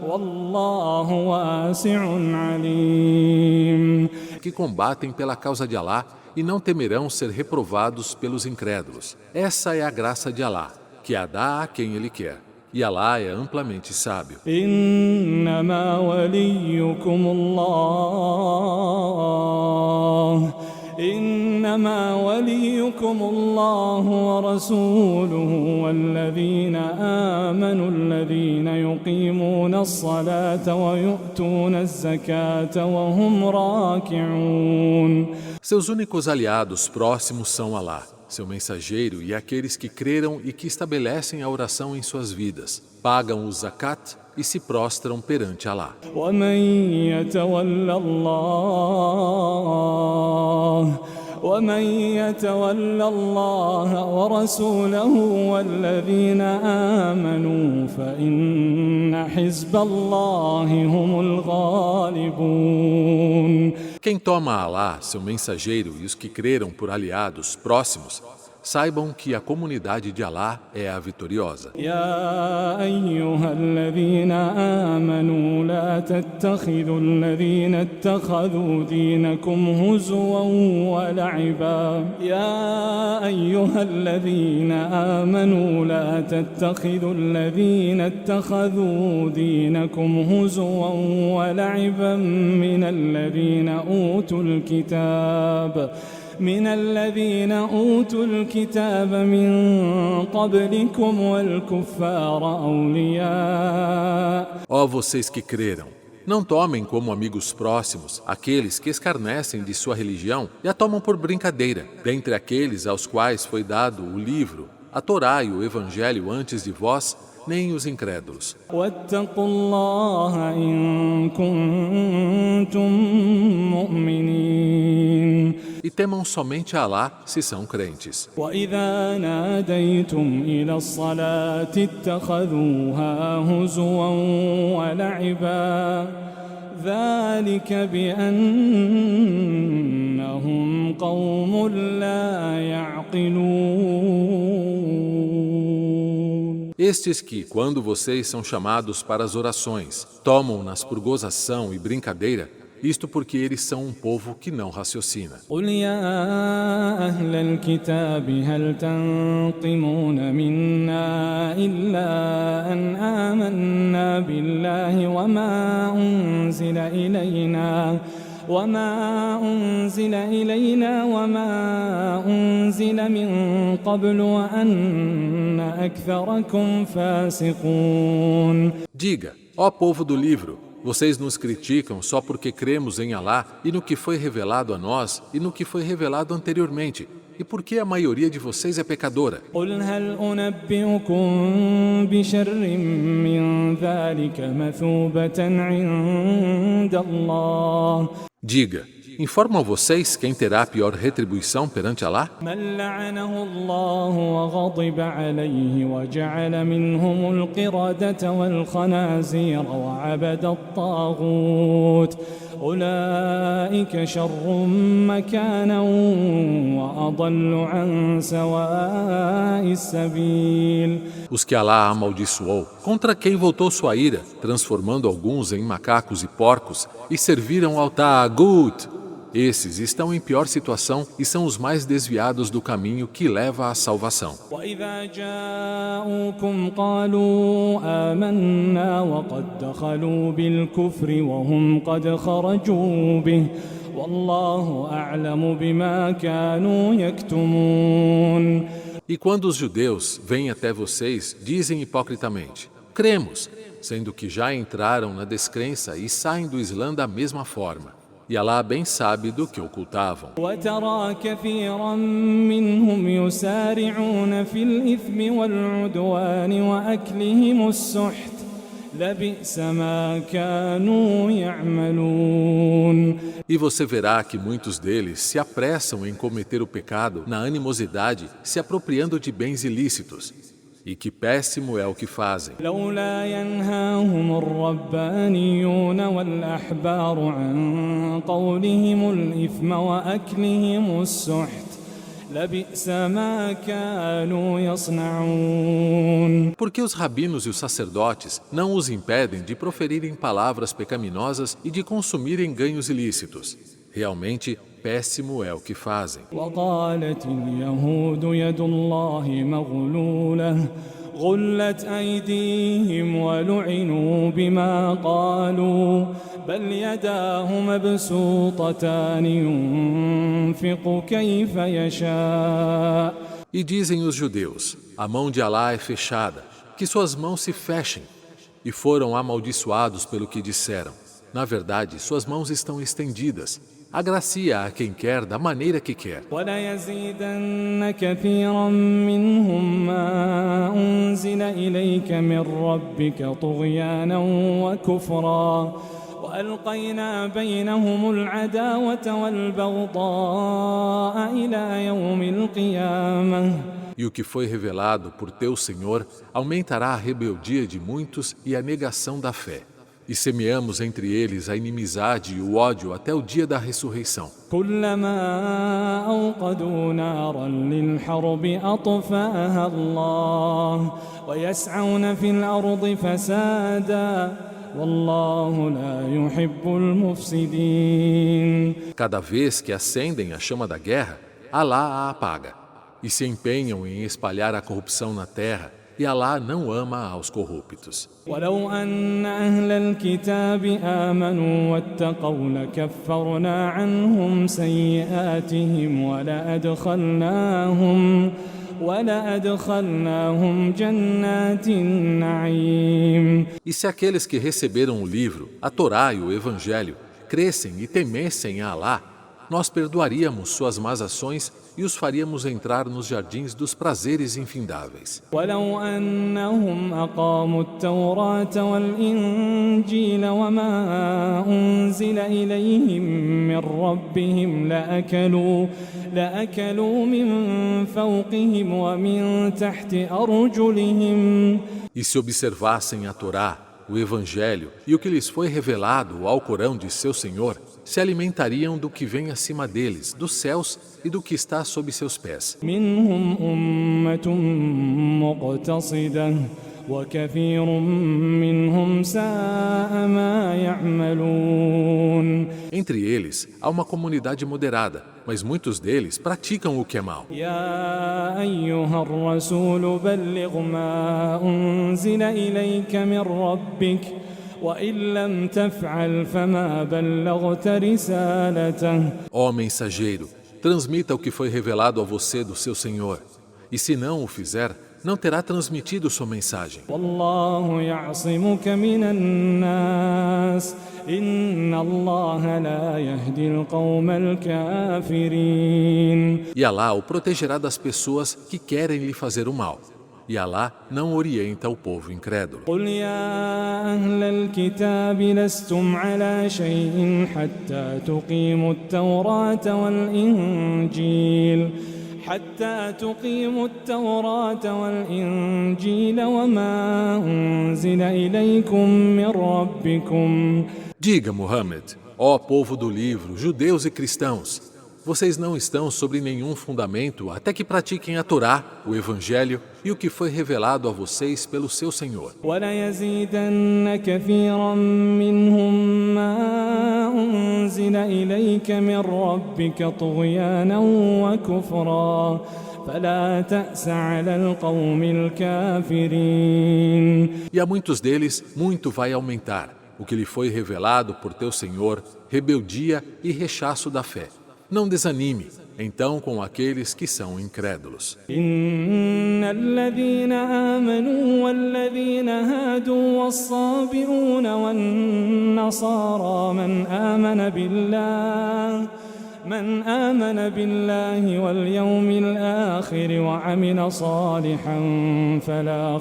والله واسع عليم. que combatem pela causa de Alá e não temerão ser reprovados pelos incrédulos. Essa é a graça de Alá, que a dá a quem Ele quer. E Alá é amplamente sábio. إنما وليكم الله ورسوله والذين آمنوا الذين يقيمون الصلاة ويؤتون الزكاة وهم راكعون. Seus únicos aliados próximos são Alá, seu mensageiro e aqueles que creram e que estabelecem a oração em suas vidas, pagam o zakat e se prostram perante Alá. ومن يتول الله ورسوله والذين آمنوا فإن حزب الله هم الغالبون. Quem toma Alá, seu mensageiro e os que creram por aliados próximos, saibam que a comunidade de Alá é a vitoriosa. يا أيها الذين آمنوا لا تتخذوا الذين اتخذوا دينكم هزوا ولعبا يا أيها الذين آمنوا لا تتخذوا الذين اتخذوا دينكم هزوا ولعبا من الذين أوتوا الكتاب من قبلكم والكفار أولياء. Ó vocês que creram, não tomem como amigos próximos aqueles que escarnecem de sua religião e a tomam por brincadeira, dentre aqueles aos quais foi dado o livro, a Torá e o Evangelho antes de vós, nem os incrédulos. واتقوا الله إن كنتم مؤمنين. E temam somente a Alá se são crentes. وإذا ناديتم إلى الصلاة اتخذوها هزوا ولعبا ذلك بأنهم قوم لا يعقلون. Estes que, quando vocês são chamados para as orações, tomam-nas por gozação e brincadeira, isto porque eles são um povo que não raciocina. قل يا أهل الكتاب هل تنقمون منا إلا أن آمنا بالله وما أنزل إلينا وما أنزل من قبل وأن أكثركم فاسقون. Diga, ó povo do livro, vocês nos criticam só porque cremos em Alá e no que foi revelado a nós e no que foi revelado anteriormente, e porque a maioria de vocês é pecadora. قل هل أنبئكم بشر من ذلك مثوبة عند الله. Diga, informam vocês quem terá a pior retribuição perante Alá? من لعنه الله وغضب عليه وجعل منهم القردة والخنازير وعبد الطاغوت أولئك شر مكانا وأضل عن سواء السبيل. Os que Alá amaldiçoou, contra quem voltou sua ira, transformando alguns em macacos e porcos, e serviram ao Ta'agut. Esses estão em pior situação e são os mais desviados do caminho que leva à salvação. وإذا جاءوكم قالوا آمنا وقد دخلوا بالكفر وهم قد خرجوا به والله أعلم بما كانوا يكتمون. E quando os judeus vêm até vocês, dizem hipocritamente: cremos, sendo que já entraram na descrença e saem do Islã da mesma forma. E Alá bem sabe do que ocultavam. وترى كثيرا منهم يسارعون في الإثم والعدوان وأكلهم السحت لبئس ما كانوا يعملون. E você verá que muitos deles se apressam em cometer o pecado na animosidade, se apropriando de bens ilícitos. E que péssimo é o que fazem. لولا ينهاهم الربانيون والأحبار عن قولهم الإثم وأكلهم السحت لبئس ما كانوا يصنعون. Porque os rabinos e os sacerdotes não os impedem de proferirem palavras pecaminosas e de consumirem ganhos ilícitos. Realmente, péssimo é o que fazem. وقالت اليهود يد الله مغلولة غلت أيديهم ولعنوا بما قالوا بل يداه مبسوطتان ينفق كيف يشاء. E dizem os judeus, a mão de Alá é fechada, que suas mãos se fechem. E foram amaldiçoados pelo que disseram. Na verdade, suas mãos estão estendidas. Agracia a quem quer da maneira que quer. وليزيدن كثيرا منهم ما أنزل إليك من ربك طغيانا وكفرا وألقينا بينهم العداوة والبغضاء إلى يوم القيامة. E o que foi revelado por teu Senhor aumentará a rebeldia de muitos e a negação da fé. E semeamos entre eles a inimizade e o ódio até o dia da ressurreição. كلما أوقدوا نارا للحرب أطفأها الله ويسعون في الأرض فسادا والله لا يحب المفسدين. Cada vez que acendem a chama da guerra, Alá a apaga. E se empenham em espalhar a corrupção na terra, e Alá não ama aos corruptos. ولو أن أهل الكتاب آمنوا واتقوا لكفرنا عنهم سيئاتهم ولأدخلناهم جنات النعيم. E se aqueles que receberam o livro, a Torá e o Evangelho, crescem e temessem a Alá, nós perdoaríamos suas más ações e os faríamos entrar nos jardins dos prazeres infindáveis. ولو أنهم أقاموا التوراة والإنجيل وما أنزل إليهم من ربهم لأكلوا من فوقهم ومن تحت أرجلهم. E se observassem a Torá, o Evangelho e o que lhes foi revelado ao Corão de seu Senhor, se alimentariam do que vem acima deles, dos céus e do que está sob seus pés. منهم أمة مقتصدة وكثير منهم ساء ما يعملون. Entre eles, há uma comunidade moderada, mas muitos deles praticam o que é mal. يا أيها الرسول بلغ ما أنزل إليك من ربك وإن لم تفعل فما بلغت رسالته. Ó mensageiro, transmita o que foi revelado a você do seu Senhor. E se não o fizer, não terá transmitido sua mensagem. والله يعصمك من الناس إن الله لا يهدي القوم الكافرين. E Alá o protegerá das pessoas que querem lhe fazer o mal. E Alá não orienta o povo incrédulo. قل يا أهل الكتاب لستم على شيء حتى تقيموا التوراة والإنجيل وما أنزل إليكم من ربكم. Diga, Muhammad, ó povo do livro, judeus e cristãos, vocês não estão sobre nenhum fundamento até que pratiquem a Torá, o Evangelho e o que foi revelado a vocês pelo seu Senhor. وَلَيَزِيدَنَّ كَثِيرًا مِّنْهُم مَّا أُنزِلَ إِلَيْكَ مِن رَّبِّكَ طُغْيَانًا وَكُفْرًا فَلَا تَأْسَ عَلَى الْقَوْمِ الْكَافِرِينَ. E a muitos deles, muito vai aumentar o que lhe foi revelado por teu Senhor, rebeldia e rechaço da fé. Não desanime, então, com aqueles que são incrédulos. إن الذين آمنوا والذين هادوا والصابئون والنصارى من من آمن بالله واليوم الآخر وعمل صالحا فلا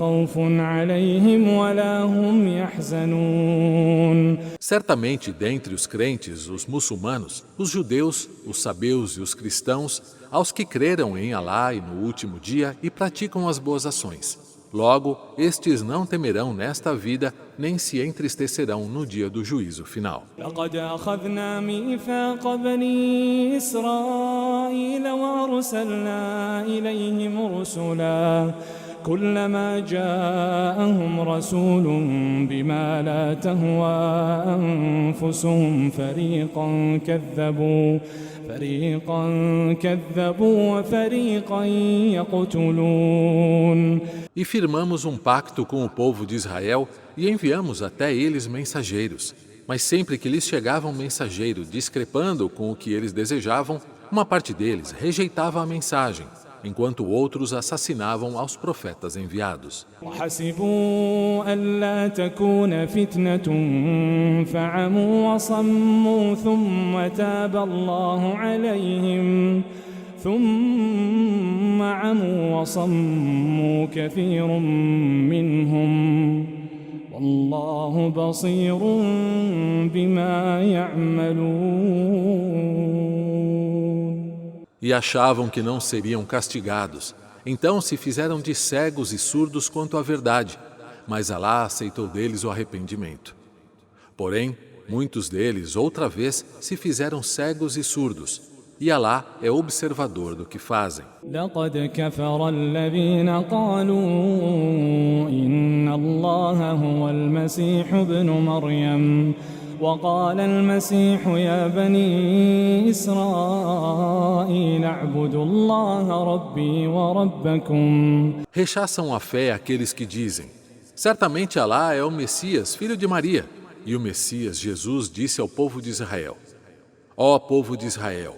خوف عليهم ولا هم يحزنون. Certamente, dentre os crentes, os muçulmanos, os judeus, os sabeus e os cristãos, aos que creram em Alá e no último dia e praticam as boas ações. Logo, estes não temerão nesta vida, nem se entristecerão no dia do juízo final. لقد أخذنا ميثاق بني إسرائيل وأرسلنا إليهم رسلا كلما جاءهم رسول بما لا تهوى أنفسهم فريقا كذبوا وفريقا يقتلون. E firmamos um pacto com o povo de Israel e enviamos até eles mensageiros. Mas sempre que lhes chegava um mensageiro discrepando com o que eles desejavam, uma parte deles rejeitava a mensagem, enquanto outros assassinavam aos profetas enviados. وحسبوا ألا تكون فتنة فعموا وصموا ثم عموا وصموا كثير منهم والله بصير بما يعملون. E achavam que não seriam castigados. Então se fizeram de cegos e surdos quanto à verdade, mas Alá aceitou deles o arrependimento. Porém, muitos deles, outra vez, se fizeram cegos e surdos, e Alá é observador do que fazem. لقد كفر الذين قالوا إن الله هو المسيح ابن مريم وقال المسيح يا بني إسرائيل اعبدوا الله ربي وربكم. Rechaçam a fé aqueles que dizem: certamente Alá é o Messias, filho de Maria. E o Messias, Jesus, disse ao povo de Israel: ó povo de Israel,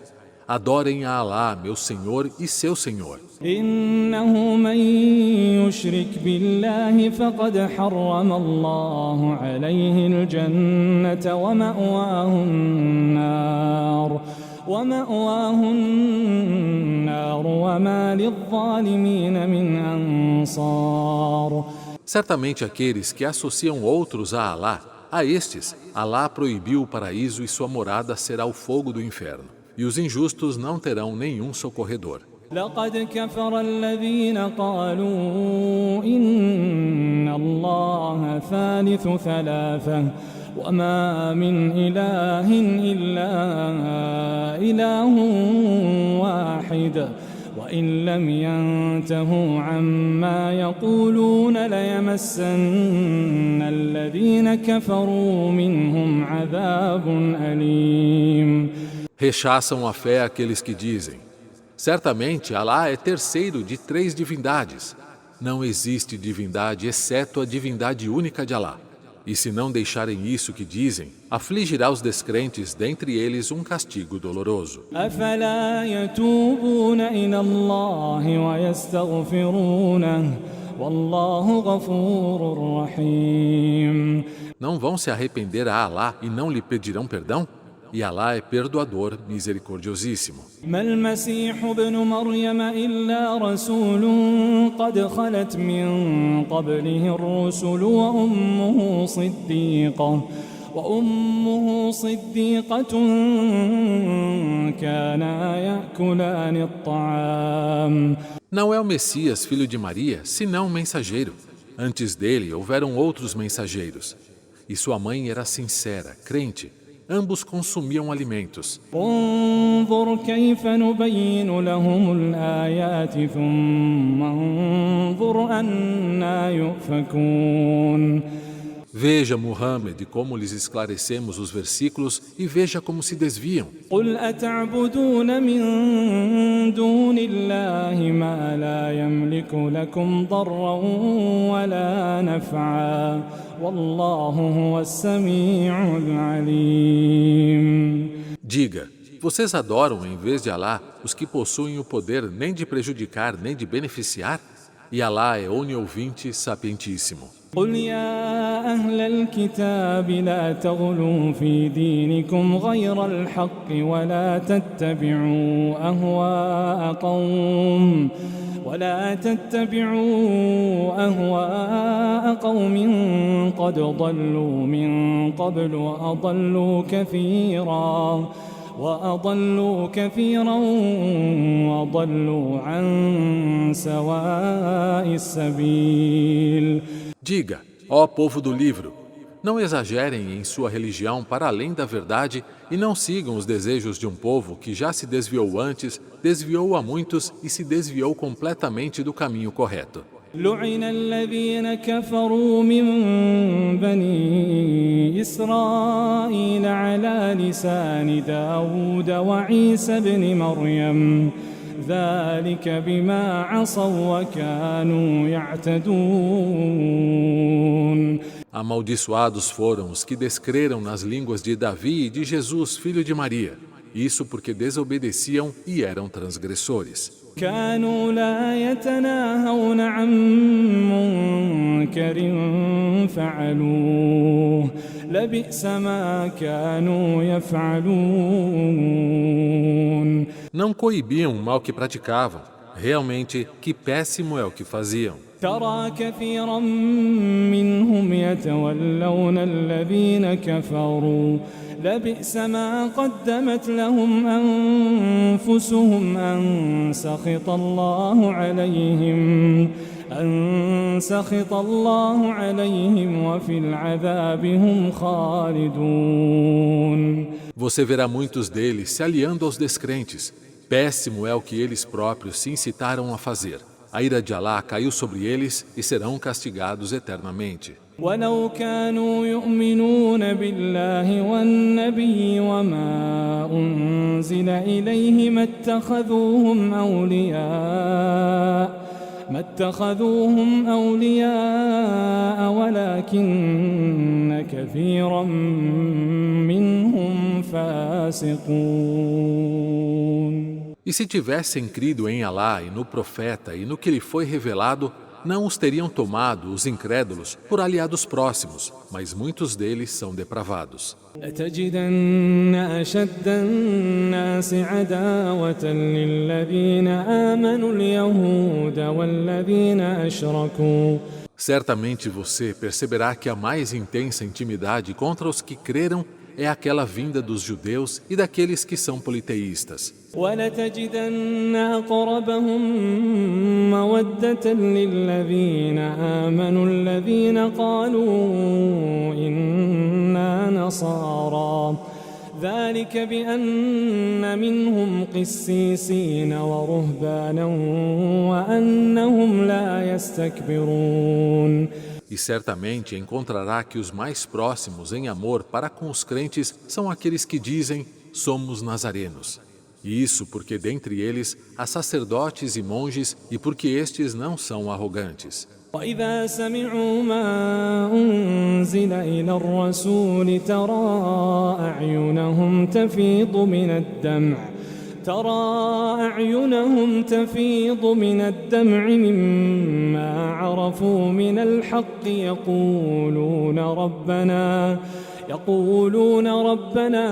adorem a Alá, meu Senhor e seu Senhor. إنه من يشرك بالله فقد حرم الله عليه الجنة ومأواه النار وما للظالمين من أنصار. Certamente aqueles que associam outros a Alá, a estes, Alá proibiu o paraíso e sua morada será o fogo do inferno. E os injustos não terão nenhum socorredor. لقد كفر الذين قالوا إن الله ثالث ثلاثة وما من إله إلا إله واحد وإن لم ينتهوا عما يقولون ليمسن الذين كفروا منهم عذاب أليم. Rechaçam a fé aqueles que dizem: certamente Alá é terceiro de 3 divindades. Não existe divindade exceto a divindade única de Alá. E se não deixarem isso que dizem, afligirá os descrentes, dentre eles um castigo doloroso. أفلا يتوبون إلى الله ويستغفرونه والله غفور رحيم. Não vão se arrepender a Alá e não lhe pedirão perdão? E Alá é perdoador, misericordiosíssimo. ما المسيح ابن مريم إلا رسول قد خلت من قبله الرسل وأمه صديقة كانا يأكلان الطعام. Não é o Messias, filho de Maria, senão um mensageiro. Antes dele houveram outros mensageiros. E sua mãe era sincera, crente. Ambos consumiam alimentos. انظر كيف نبين لهم الآيات ثم انظر أنى يؤفكون. Veja, Muhammad, como lhes esclarecemos os versículos e veja como se desviam. قل أتعبدون من دون الله ما لا يملك لكم ضرا ولا نفعا والله هو السميع العليم. Diga, vocês adoram em vez de Alá os que possuem o poder nem de prejudicar nem de beneficiar? E Alá é oniovinte, sapientíssimo. قل يا أهل الكتاب لا تغلوا في دينكم غير الحق ولا تتبعوا أهواء قوم قد ضلوا من قبل وأضلوا كثيرا وضلوا عن سواء السبيل. Diga, ó povo do livro, não exagerem em sua religião para além da verdade e não sigam os desejos de um povo que já se desviou antes, desviou a muitos e se desviou completamente do caminho correto. لعن الذين كفروا من بني إسرائيل على لسان داود وعيسى بن مريم ذلك بما عصوا وكانوا يعتدون. Amaldiçoados foram os que descreram nas línguas de Davi e de Jesus, filho de Maria. Isso porque desobedeciam e eram transgressores. كانوا لا يتناهون عن منكر فعلوه لبئس ما كانوا يفعلون. Não coibiam o mal que praticavam. Realmente, que péssimo é o que faziam. ترى كثيرا منهم يتولون الذين كفروا لبئس ما قدمت لهم أنفسهم أن سخط الله عليهم وفي العذاب هم خالدون. Você verá muitos deles se aliando aos descrentes. Péssimo é o que eles próprios se incitaram a fazer. A ira de Alá caiu sobre eles e serão castigados eternamente. ولو كانوا يؤمنون بالله والنبي وما أنزل إليه ما اتخذوهم أولياء ولكن كثيرا منهم فاسقون. E se tivessem crido em Alá e no profeta e no que lhe foi revelado, não os teriam tomado, os incrédulos, por aliados próximos, mas muitos deles são depravados. لتجدن أشد الناس عداوة للذين آمنوا اليهود والذين أشركوا. Certamente você perceberá que a mais intensa intimidade contra os que creram é aquela vinda dos judeus e daqueles que são politeístas. ولتجدن أقربهم مودة للذين آمنوا الذين قالوا إنا نصارى ذلك بأن منهم قسيسين ورهبانا وأنهم لا يستكبرون. E certamente encontrará que os mais próximos em amor para com os crentes são aqueles que dizem, somos nazarenos. E isso porque dentre eles há sacerdotes e monges e porque estes não são arrogantes. وإذا سمعوا ما أنزل إلى الرسول ترى أعينهم تفيض من الدمع مما عرفوا من الحق يقولون ربنا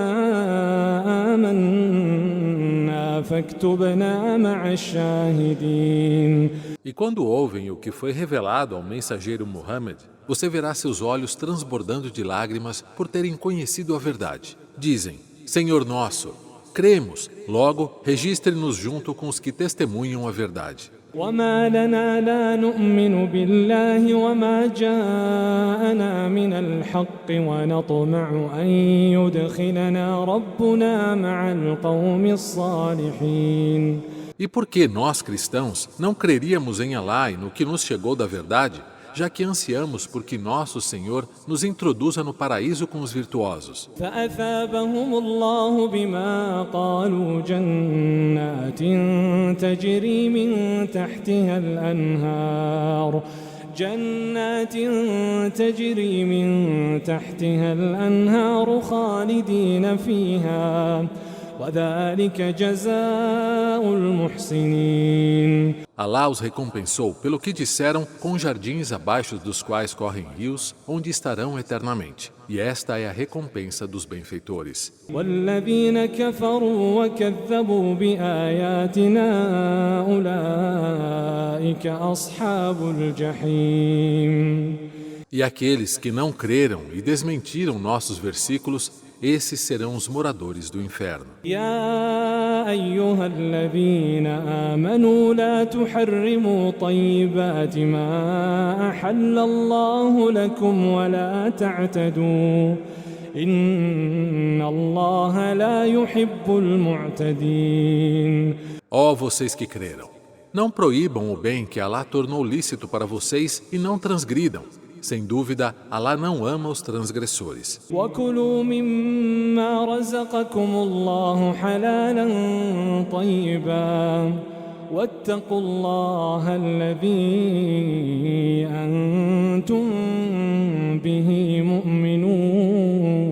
آمنا فاكتبنا مع الشاهدين. E quando ouvem o que foi revelado ao mensageiro Muhammad, você verá seus olhos transbordando de lágrimas por terem conhecido a verdade. Dizem, Senhor nosso, cremos, logo registre-nos junto com os que testemunham a verdade. وما لنا لا نؤمن بالله وما جاءنا من الحق ونطمع أن يدخلنا ربنا مع القوم الصالحين. E por que nós, cristãos, não creríamos em Alá e no que nos chegou da verdade, já que ansiamos por que nosso Senhor nos introduza no paraíso com os virtuosos? فأثابهم الله بما قالوا جنات تجري من تحتها الأنهار خالدين فيها وذلك جزاء المحسنين. Alá os recompensou pelo que disseram, com jardins abaixo dos quais correm rios, onde estarão eternamente. E esta é a recompensa dos benfeitores. والذين كفروا وكذبوا بآياتنا أولئك أصحاب الجحيم. E aqueles que não creram e desmentiram nossos versículos, esses serão os moradores do inferno. يا أيها الذين آمنوا لا تحرموا طيبات ما أحل الله لكم ولا تعتدوا إن الله لا يحب المعتدين. Ó vocês que creram, não proíbam o bem que Alá tornou lícito para vocês e não transgridam. Sem dúvida, Alá não ama os transgressores. وكلوا مما رزقكم الله حلالا طيبا واتقوا الله الذي أنتم به مؤمنون.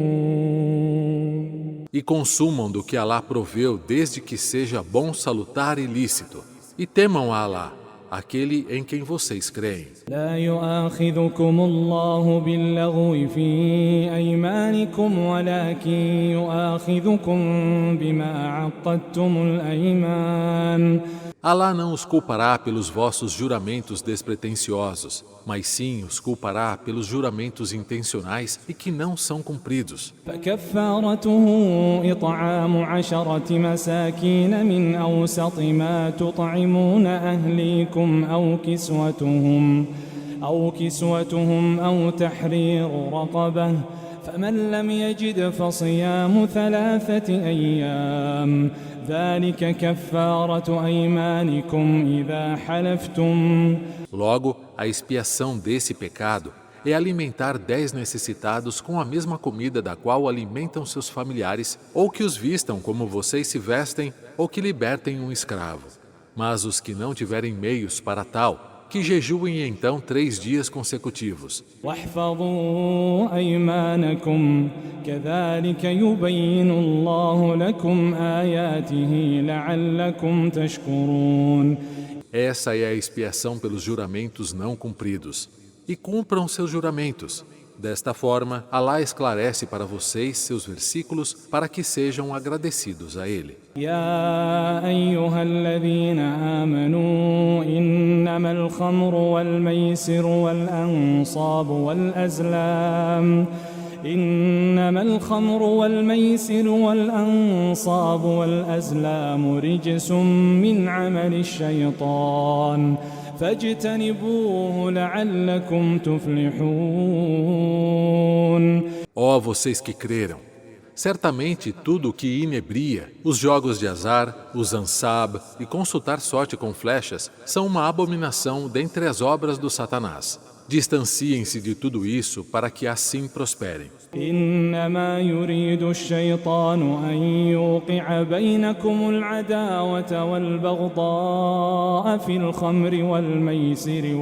E consumam do que Alá proveu desde que seja bom, salutar e lícito. E temam a Alá, aquele em quem vocês creem. لا يؤاخذكم الله باللغو في أيمانكم ولكن يؤاخذكم بما عقدتم الأيمان. Alá não os culpará pelos vossos juramentos despretensiosos, mas sim os culpará pelos juramentos intencionais e que não são cumpridos. فكفارته إطعام 10 مساكين من أوسط ما تطعمون أهليكم أو كسوتهم أو تحرير رقبة فمن لم يجد فصيام 3 أيام ذلك كفارة أيمانكم إذا حلفتم. Logo, a expiação desse pecado é alimentar 10 necessitados com a mesma comida da qual alimentam seus familiares, ou que os vistam como vocês se vestem, ou que libertem um escravo. Mas os que não tiverem meios para tal, que jejuem então 3 dias consecutivos. واحفظوا أيمانكم كذلك يبين الله لكم آياته لعلكم تشكرون. Essa é a expiação pelos juramentos não cumpridos. E cumpram seus juramentos. Desta forma, Alá esclarece para vocês seus versículos para que sejam agradecidos a Ele. يا أيها الذين آمنوا إنما الخمر والميسر والأنصاب والأزلام رجس من عمل الشيطان فاجتنبوه لعلكم تفلحون. Ó vocês que creram, certamente tudo o que inebria, os jogos de azar, os ansab e consultar sorte com flechas são uma abominação dentre as obras do Satanás. Distanciem-se de tudo isso para que assim prosperem. إنما يريد الشيطان أن يوقع بينكم العداوة والبغضاء في الخمر والميسر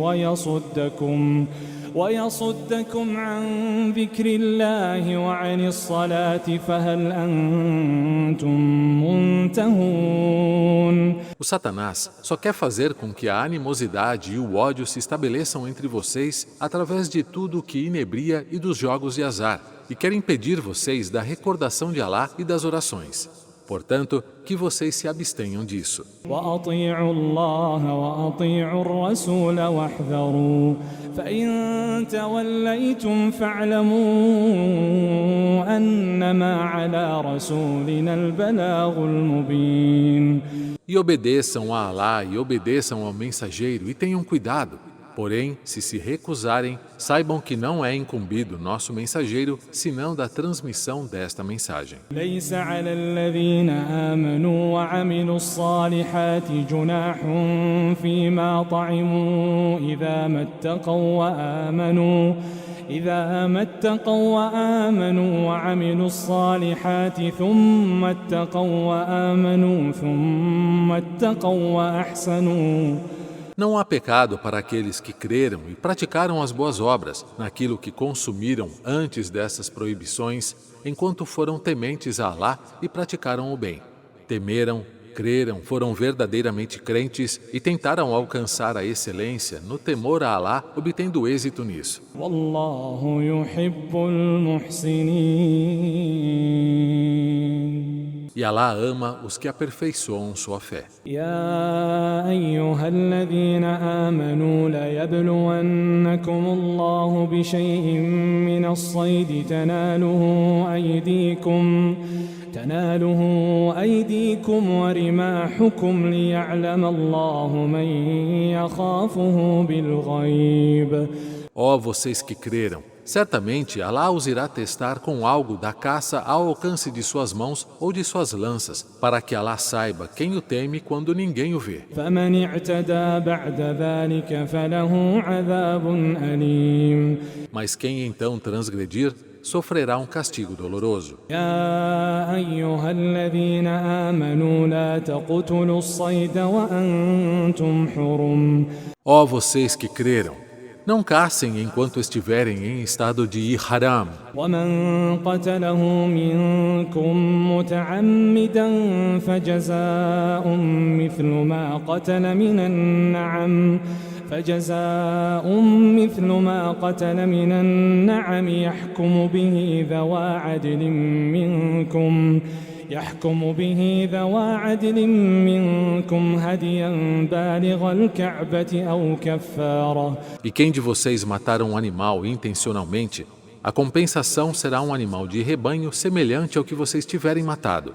ويصدكم عن ذكر الله وعن الصلاة فهل أنتم منتهون. O Satanás só quer fazer com que a animosidade e o ódio se estabeleçam entre vocês através de tudo o que inebria e dos jogos de azar, e quer impedir vocês da recordação de Alá e das orações. Portanto, que vocês se abstenham disso. وأطيعوا الله وأطيعوا الرسول واحذروا فإن توليتم فاعلموا أنما على رسولنا البلاغ المبين. E obedeçam a Alá e obedeçam ao mensageiro e tenham cuidado. Porém, se recusarem, saibam que não é incumbido nosso mensageiro, senão da transmissão desta mensagem. ليس على الذين آمنوا وعملوا الصالحات جناح فيما طعموا إذا ما اتقوا وآمنوا وعملوا الصالحات ثم اتقوا وأحسنوا. Não há pecado para aqueles que creram e praticaram as boas obras naquilo que consumiram antes dessas proibições, enquanto foram tementes a Alá e praticaram o bem. Temeram creram, foram verdadeiramente crentes e tentaram alcançar a excelência no temor a Alá, obtendo êxito nisso. والله يحب المحسنين. E Alá ama os que aperfeiçoam sua fé. يا أيها الذين آمنوا ليبلونكم الله بشيء من الصيد تناله أيديكم ورماحكم ليعلم الله من يخافه بالغيب. Ó vocês que creram, certamente Alá os irá testar com algo da caça ao alcance de suas mãos ou de suas lanças, para que Alá saiba quem o teme quando ninguém o vê. فمن اعتدى بعد ذلك فله عذاب أليم. Mas quem então transgredir, sofrerá um castigo doloroso. يا أيها الذين آمنوا لا تقتلوا الصيد وأنتم حرم. Ó vocês que creram, não caçem enquanto estiverem em estado de ihram. ومن قتله منكم متعمدا فجزاء مثل ما قتل من النعم يحكم به ذوى عدل منكم هديا بالغ الكعبة أو كفارة. E quem de vocês matar um animal intencionalmente, a compensação será um animal de rebanho semelhante ao que vocês tiverem matado.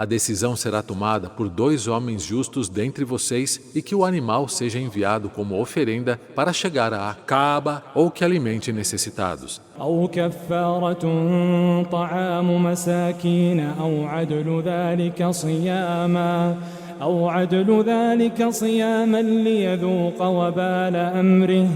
A decisão será tomada por 2 homens justos dentre vocês e que o animal seja enviado como oferenda para chegar à Kaaba ou que alimente necessitados. أو كفارة طعام مساكين أو عدل ذلك صياما ليذوق وبال أمره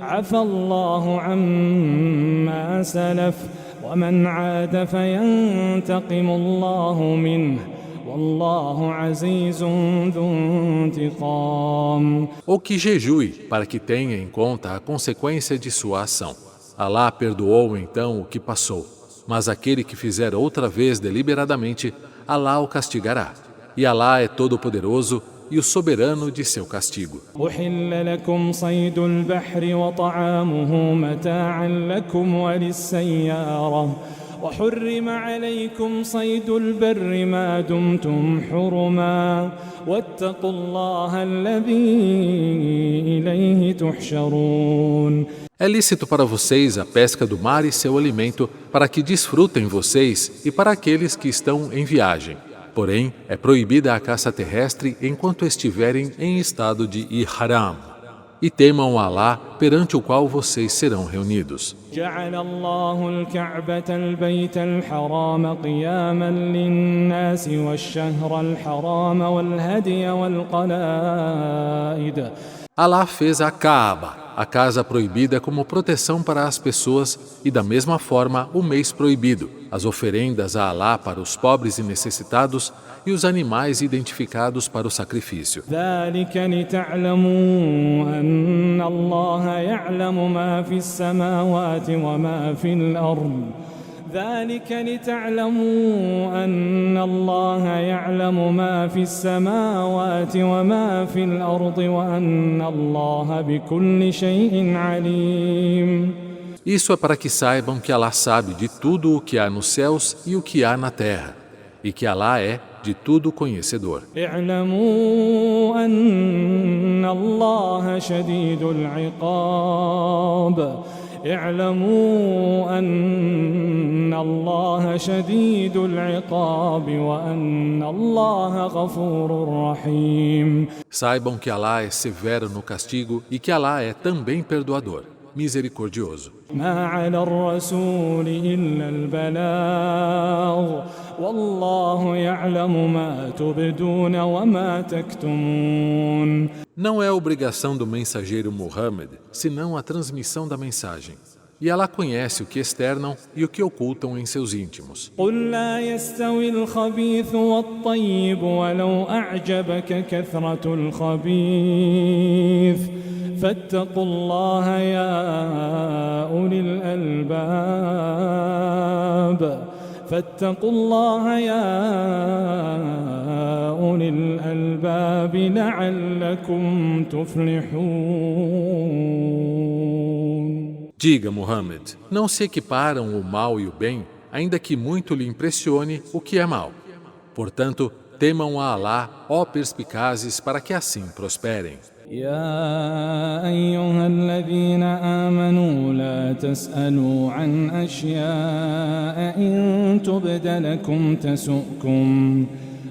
عفى الله عما سلف ومن عاد فينتقم الله منه والله عزيز ذو انتقام. Ou que jejue, para que tenha em conta a consequência de sua ação. Alá perdoou então o que passou, mas aquele que fizer outra vez deliberadamente, Alá o castigará. E Alá é todo-poderoso e o soberano de seu castigo. أحل لكم صيد البحر وطعامه متاعا لكم وللسيارة وحرم عليكم صيد البر ما دمتم حرما واتقوا الله الذي إليه تحشرون. É lícito para vocês a pesca do mar e seu alimento, para que desfrutem vocês e para aqueles que estão em viagem. Porém, é proibida a caça terrestre enquanto estiverem em estado de ihram. E temam Alá, perante o qual vocês serão reunidos. جعل الله الكعبة البيت الحرام قياما للناس والشهر الحرام والهدي والقلائد. Alá fez a Kaaba, a casa proibida, como proteção para as pessoas e, da mesma forma, o mês proibido, as oferendas a Alá para os pobres e necessitados e os animais identificados para o sacrifício. ذلك لتعلموا أن الله يعلم ما في السماوات وما في الأرض. ذلك لتعلموا أن الله يعلم ما في السماوات وما في الأرض وأن الله بكل شيء عليم. Isso é para que saibam que Alá sabe de tudo o que há nos céus e o que há na terra, e que Alá é de tudo conhecedor. اعلموا أن الله شديد العقاب. اعلموا أن الله شديد العقاب وأن الله غفور رحيم. Saibam que Alá é severo no castigo e que Alá é também perdoador, misericordioso. ما على الرسول إلا البلاغ والله يعلم ما تبدون وما تكتمون. Não é obrigação do mensageiro Muhammad, senão a transmissão da mensagem. E Alá conhece o que externam e o que ocultam em seus íntimos. قل لا يستوي الخبيث والطيب ولو أعجبك كثرة الخبيث فاتقوا الله يا أولي الألباب فاتقوا الله يا أولي الألباب لعلكم تفلحون. Diga, Muhammad, não se equiparam o mal e o bem, ainda que muito lhe impressione o que é mal. Portanto, temam a Alá, ó perspicazes, para que assim prosperem. يا أيها الذين آمنوا لا تسألوا عن أشياء إن تبد لكم تسؤكم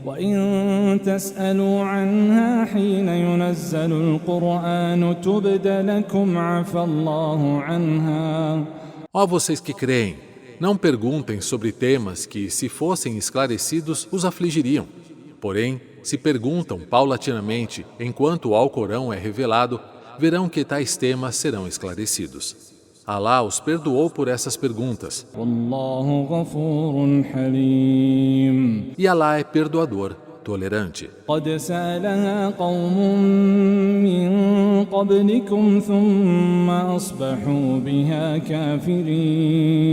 وإن تسألوا عنها حين ينزل القرآن تبد لكم عفى الله عنها. Ó vocês que creem, não perguntem sobre temas que, se fossem esclarecidos, os afligiriam. Porém, se perguntam paulatinamente enquanto o Alcorão é revelado, verão que tais temas serão esclarecidos. Alá os perdoou por essas perguntas. والله غفور حليم. E Alá é perdoador, tolerante. قد سألها قوم من قبلكم ثم أصبحوا بها كافرين.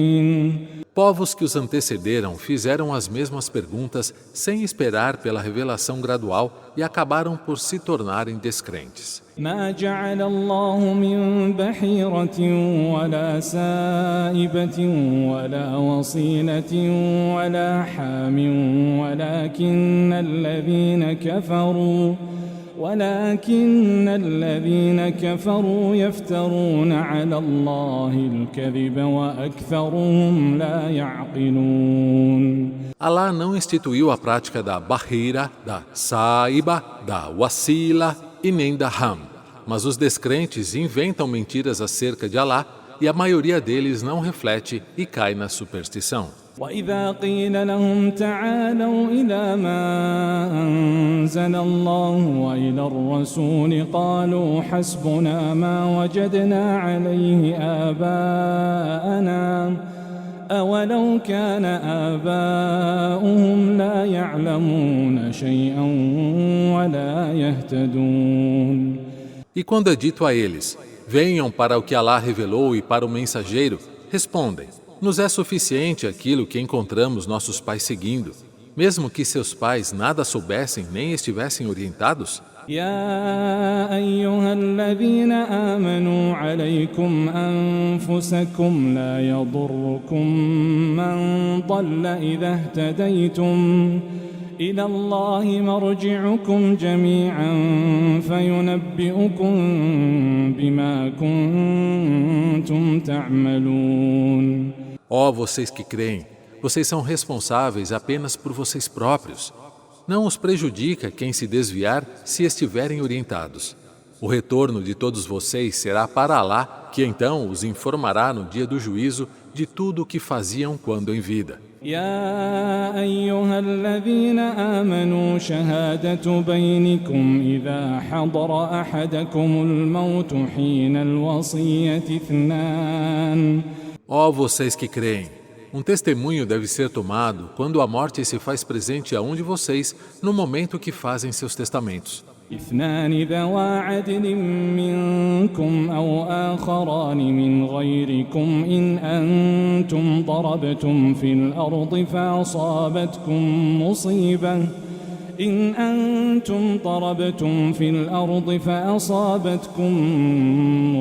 Povos que os antecederam fizeram as mesmas perguntas sem esperar pela revelação gradual e acabaram por se tornarem descrentes. ما جعل الله من بحيرة ولا سائبة ولا وصيلة ولا حام ولكن الذين كفروا يفترون على الله الكذب وأكثرهم لا يعقلون. Alá não instituiu a prática da bahira, da saiba, da wasila e nem da ham. Mas os descrentes inventam mentiras acerca de Alá e a maioria deles não reflete e cai na superstição. وإذا قيل لهم تعالوا إلى ما أنزل الله وإلى الرسول قالوا حسبنا ما وجدنا عليه آباءنا أولو كان آباؤهم لا يعلمون شيئا ولا يهتدون. E quando é dito a eles, venham para o que Alá revelou e para o mensageiro, respondem, nos é suficiente aquilo que encontramos nossos pais seguindo, mesmo que seus pais nada soubessem nem estivessem orientados? يا أيها الذين آمنوا عليكم أنفسكم لا يضركم من ضل إذا اهتديتم إلى الله مرجعكم جميعا فينبئكم بما كنتم تعملون. Ó vocês que creem, vocês são responsáveis apenas por vocês próprios. Não os prejudica quem se desviar se estiverem orientados. O retorno de todos vocês será para Alá, que então os informará no dia do juízo de tudo o que faziam quando em vida. يا أيها الذين آمنوا شهادة بينكم إذا حضر أحدكم الموت حين الوصية اثنان. Ó vocês que creem, um testemunho deve ser tomado quando a morte se faz presente a um de vocês no momento que fazem seus testamentos. اثنان ذوا عدل منكم أو آخران من غيركم إن أنتم ضربتم في الأرض فأصابتكم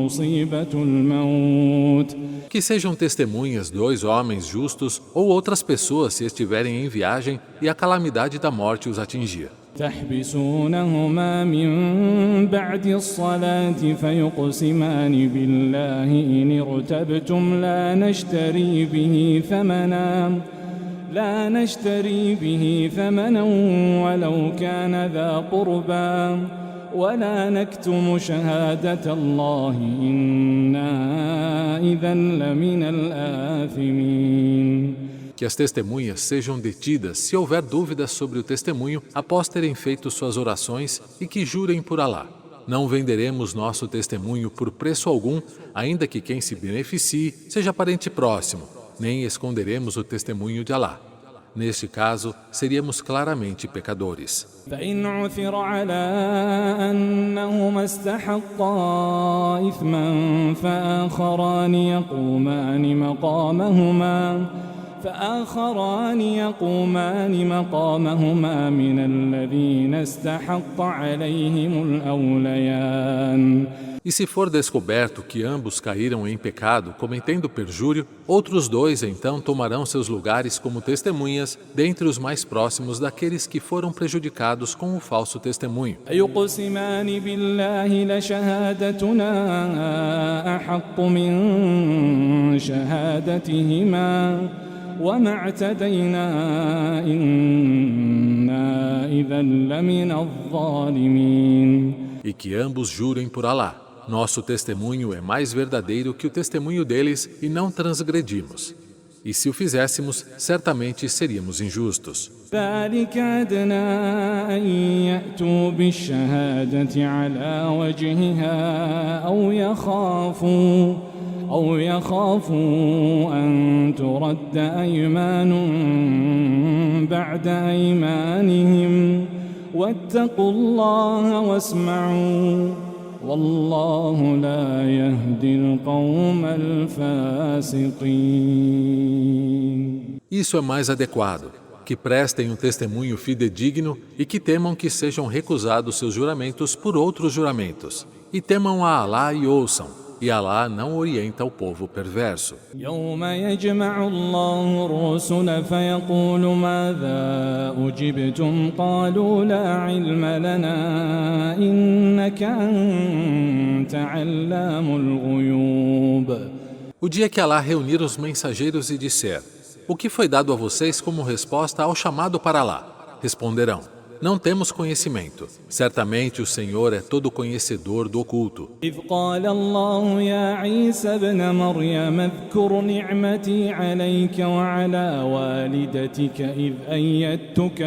مصيبة الموت. Que sejam testemunhas 2 homens justos ou outras pessoas se estiverem em viagem e a calamidade da morte os atingir. تحبسونهما من بعد الصلاة فيقسمان بالله إن ارتبتم لا نشتري به ثمنا ولو كان ذا قربى ولا نكتم شهادة الله إنا إذا لمن الآثمين. Que as testemunhas sejam detidas se houver dúvidas sobre o testemunho após terem feito suas orações e que jurem por Alá. Não venderemos nosso testemunho por preço algum, ainda que quem se beneficie seja parente próximo, nem esconderemos o testemunho de Alá. Neste caso, seríamos claramente pecadores. فإن عثر على أنهما استحقا إثما فآخران فآخران يقومان مقامهما من الذين استحق عليهم الأوليان. E se for descoberto que ambos caíram em pecado, cometendo perjúrio, outros dois então tomarão seus lugares como testemunhas, dentre os mais próximos daqueles que foram prejudicados com o falso testemunho. أيقسمان بالله لشهادتنا أحق من شهادتهما وما اعتدينا إنا إذا لمن الظالمين. E que ambos jurem por Alá. Nosso testemunho é mais verdadeiro que o testemunho deles e não transgredimos. E se o fizéssemos, certamente seríamos injustos. ذلك أدنى أن يأتوا بالشهادة على وجهها أو يخافوا أن ترد أيمان بعد أيمانهم واتقوا الله واسمعوا والله لا يهدي القوم الفاسقين. Isso é mais adequado, que prestem um testemunho fidedigno e que temam que sejam recusados seus juramentos por outros juramentos. E temam a Alá e ouçam, e Alá não orienta o povo perverso. يوم يجمع الله الرسل فيقول ماذا أجبتم قالوا لا علم لنا إنك أنت علام الغيوب. O dia que Alá reunir os mensageiros e disser: o que foi dado a vocês como resposta ao chamado para Alá? Responderão: não temos conhecimento. Certamente o Senhor é todo conhecedor do oculto. إذ قال الله يا عيسى ابن مريم اذكر نعمتي عليك وعلى والدتك إذ أيدتك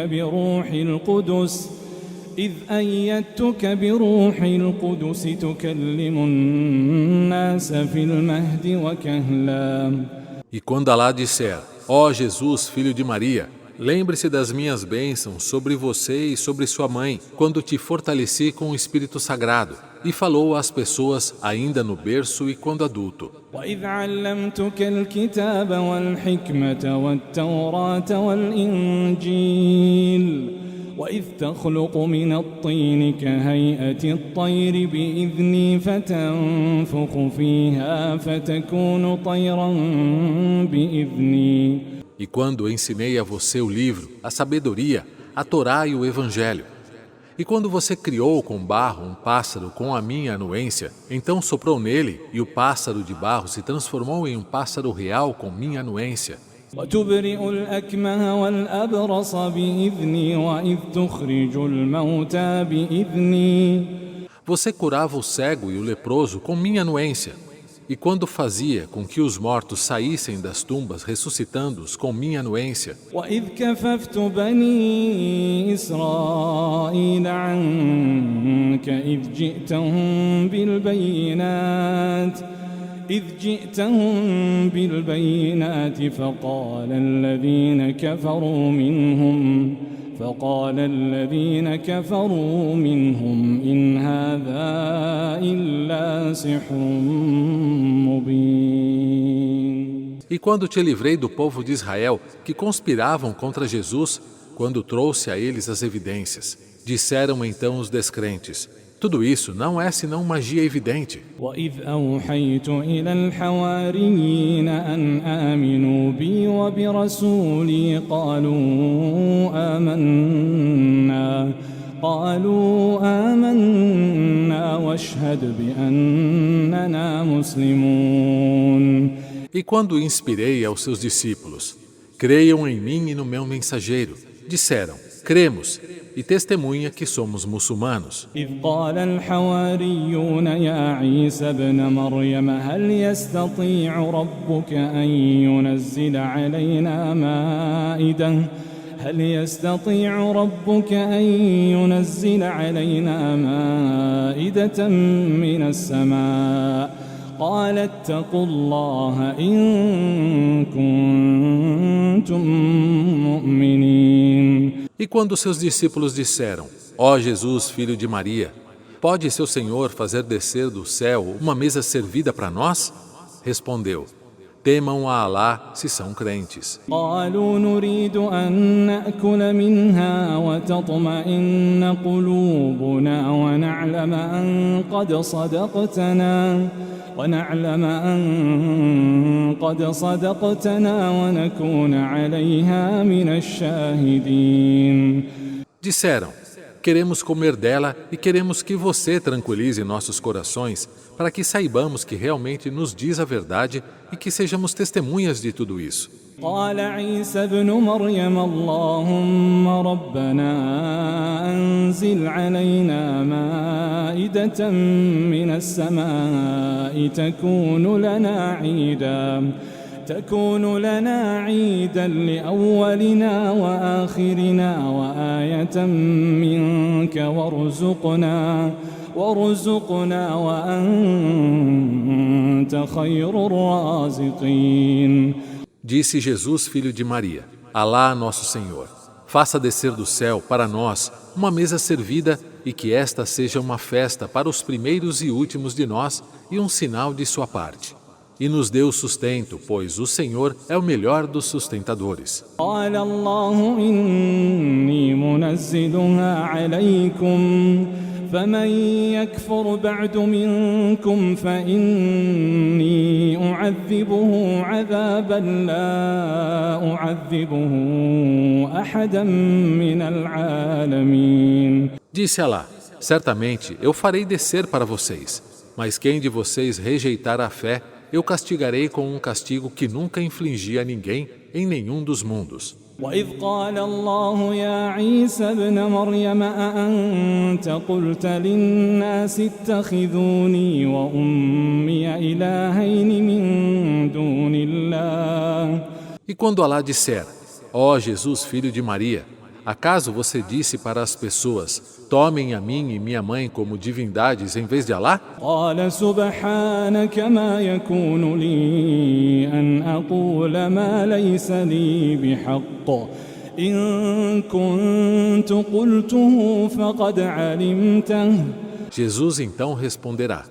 بروح القدس تكلم الناس في المهد وكهلا. E quando Alá disser: ó Jesus, filho de Maria, lembre-se das minhas bênçãos sobre você e sobre sua mãe, quando te fortaleci com o Espírito Sagrado, e falou às pessoas ainda no berço e quando adulto. وإذ علمتك الكتاب والحكمة والتوراة والإنجيل وإذ تخلق من الطين كهيئة الطير بإذني فتنفخ فيها فتكون طيرا بإذني. E quando ensinei a você o livro, a sabedoria, a Torá e o Evangelho, e quando você criou com barro um pássaro com a minha anuência, então soprou nele e o pássaro de barro se transformou em um pássaro real com minha anuência. وتبرئ الأكمه والأبرص بإذني وإذ تخرج الموتى بإذني. Você curava o cego e o leproso com minha anuência. E quando fazia com que os mortos saíssem das tumbas ressuscitando-os com minha anuência. وإذ كففت بني إسرائيل عنك إذ جئتهم بالبينات فقال الذين كفروا منهم إن هذا إلا سحر مبين. E quando te livrei do povo de Israel, que conspiravam contra Jesus, quando trouxe a eles as evidências, disseram então os descrentes: tudo isso não é senão magia evidente. وإذ أوحيت إلى الحواريين أن آمنوا بي وبرسولي قالوا آمنا واشهد بأننا مسلمون. E quando inspirei aos seus discípulos: creiam em mim e no meu mensageiro, disseram: cremos, e testemunha que somos muçulmanos. إذ قال الحواريون يا عيسى ابن مريم هل يستطيع ربك أن ينزل علينا مائدة من السماء قال اتقوا الله إن كنتم مؤمنين. E quando seus discípulos disseram: ó Jesus, filho de Maria, pode seu Senhor fazer descer do céu uma mesa servida para nós? Respondeu: Temam a Alá se são crentes. قالوا نريد أن نأكل منها وتطمئن قلوبنا ونعلم أن قد صدقتنا ونكون عليها من الشاهدين. Disseram: queremos comer dela e queremos que você tranquilize nossos corações para que saibamos que realmente nos diz a verdade e que sejamos testemunhas de tudo isso. قال عيسى ابن مريم اللهم ربنا أنزل علينا مائدة من السماء تكون لنا عيدا لأولنا وآخرنا وآية منك وارزقنا وأنت خير الرازقين. Disse Jesus, filho de Maria: Alá, nosso Senhor, faça descer do céu para nós uma mesa servida e que esta seja uma festa para os primeiros e últimos de nós e um sinal de sua parte. E nos dê o sustento, pois o Senhor é o melhor dos sustentadores. قال الله إني منزلها عليكم فمن يكفر بعد منكم فإني أعذبه عذابا لا أعذبه أحدا من العالمين. Disse Alá: certamente eu farei descer para vocês, mas quem de vocês rejeitar a fé, eu castigarei com um castigo que nunca infligi a ninguém em nenhum dos mundos. وإذ قال الله يا عيسى ابن مريم أأنت قلت للناس اتخذوني وأمي إلهين من دون الله. E quando Alá disser: ó Jesus, filho de Maria, acaso você disse para as pessoas: tomem a mim e minha mãe como divindades em vez de Alá? قال سبحانك ما يكون لي أن أقول ما ليس لي بحق إن كنت قلته فقد علمته. Jesus então responderá: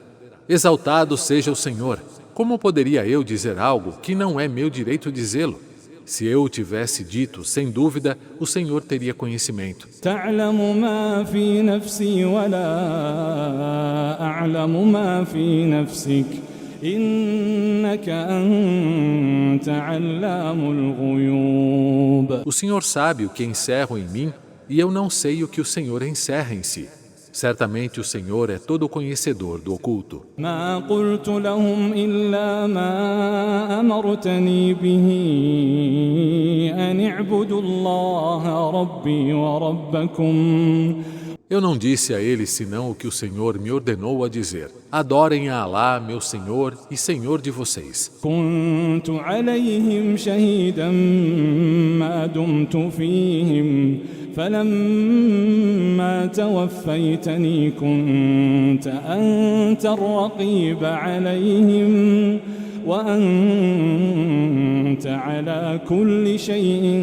exaltado seja o Senhor, como poderia eu dizer algo que não é meu direito dizê-lo? Se eu o tivesse dito, sem dúvida, o Senhor teria conhecimento. تعلم ما في نفسي ولا أعلم ما في نفسك إنك أنت علام الغيوب. O Senhor sabe o que encerro em mim, e eu não sei o que o Senhor encerra em si. Certamente o Senhor é todo conhecedor do oculto. ما قلت لهم إلا ما أمرتني به أن اعبدوا الله ربي وربكم. Eu não disse a eles senão o que o Senhor me ordenou a dizer: adorem a Alá, meu Senhor e Senhor de vocês. كنت عليهم شهيدا ما دمت فيهم فلما توفيتني كنت أنت الرقيب عليهم وأنت على كل شيء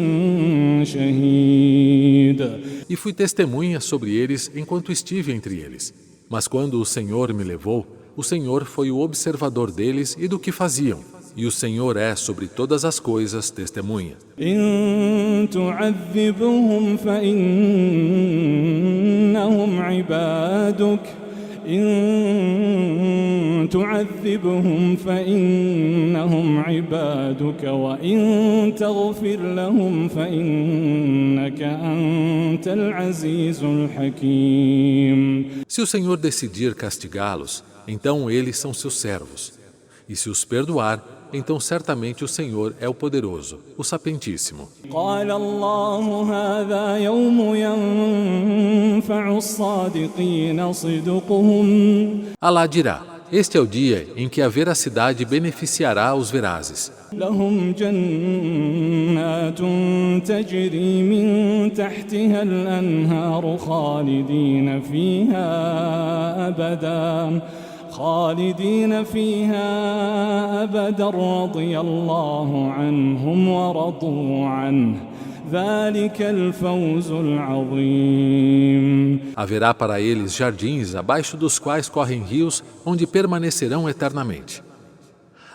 شهيد. E fui testemunha sobre eles enquanto estive entre eles. Mas quando o Senhor me levou, o Senhor foi o observador deles e do que faziam. E o Senhor é sobre todas as coisas testemunha. إن تعذبهم فإنهم عبادك إن تعذبهم فإنهم عبادك وإن تغفر لهم فإنك أنت العزيز الحكيم. Se o Senhor decidir castigá-los, então eles são seus servos. E se os perdoar, então certamente o Senhor é o poderoso, o sapientíssimo. قال الله هذا يوم ينفع الصادقين صدقهم. Alá dirá: este é o dia em que a veracidade beneficiará os verazes. لهم جنات تجري من تحتها الأنهار خالدين فيها أبدا رضي الله عنهم ورضوا عنه ذلك الفوز العظيم. Haverá para eles jardins abaixo dos quais correm rios onde permanecerão eternamente.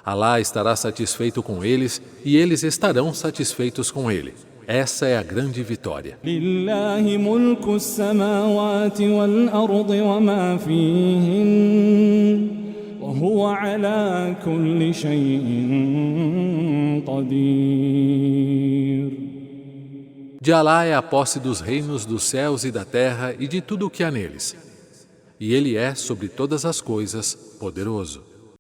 Alá estará satisfeito com eles e eles estarão satisfeitos com ele. Essa é a grande vitória. لله ملك السماوات والأرض وما فيهن وهو على كل شيء قدير. De Alá é a posse dos reinos dos céus e da terra e de tudo o que há neles. E ele é, sobre todas as coisas, poderoso.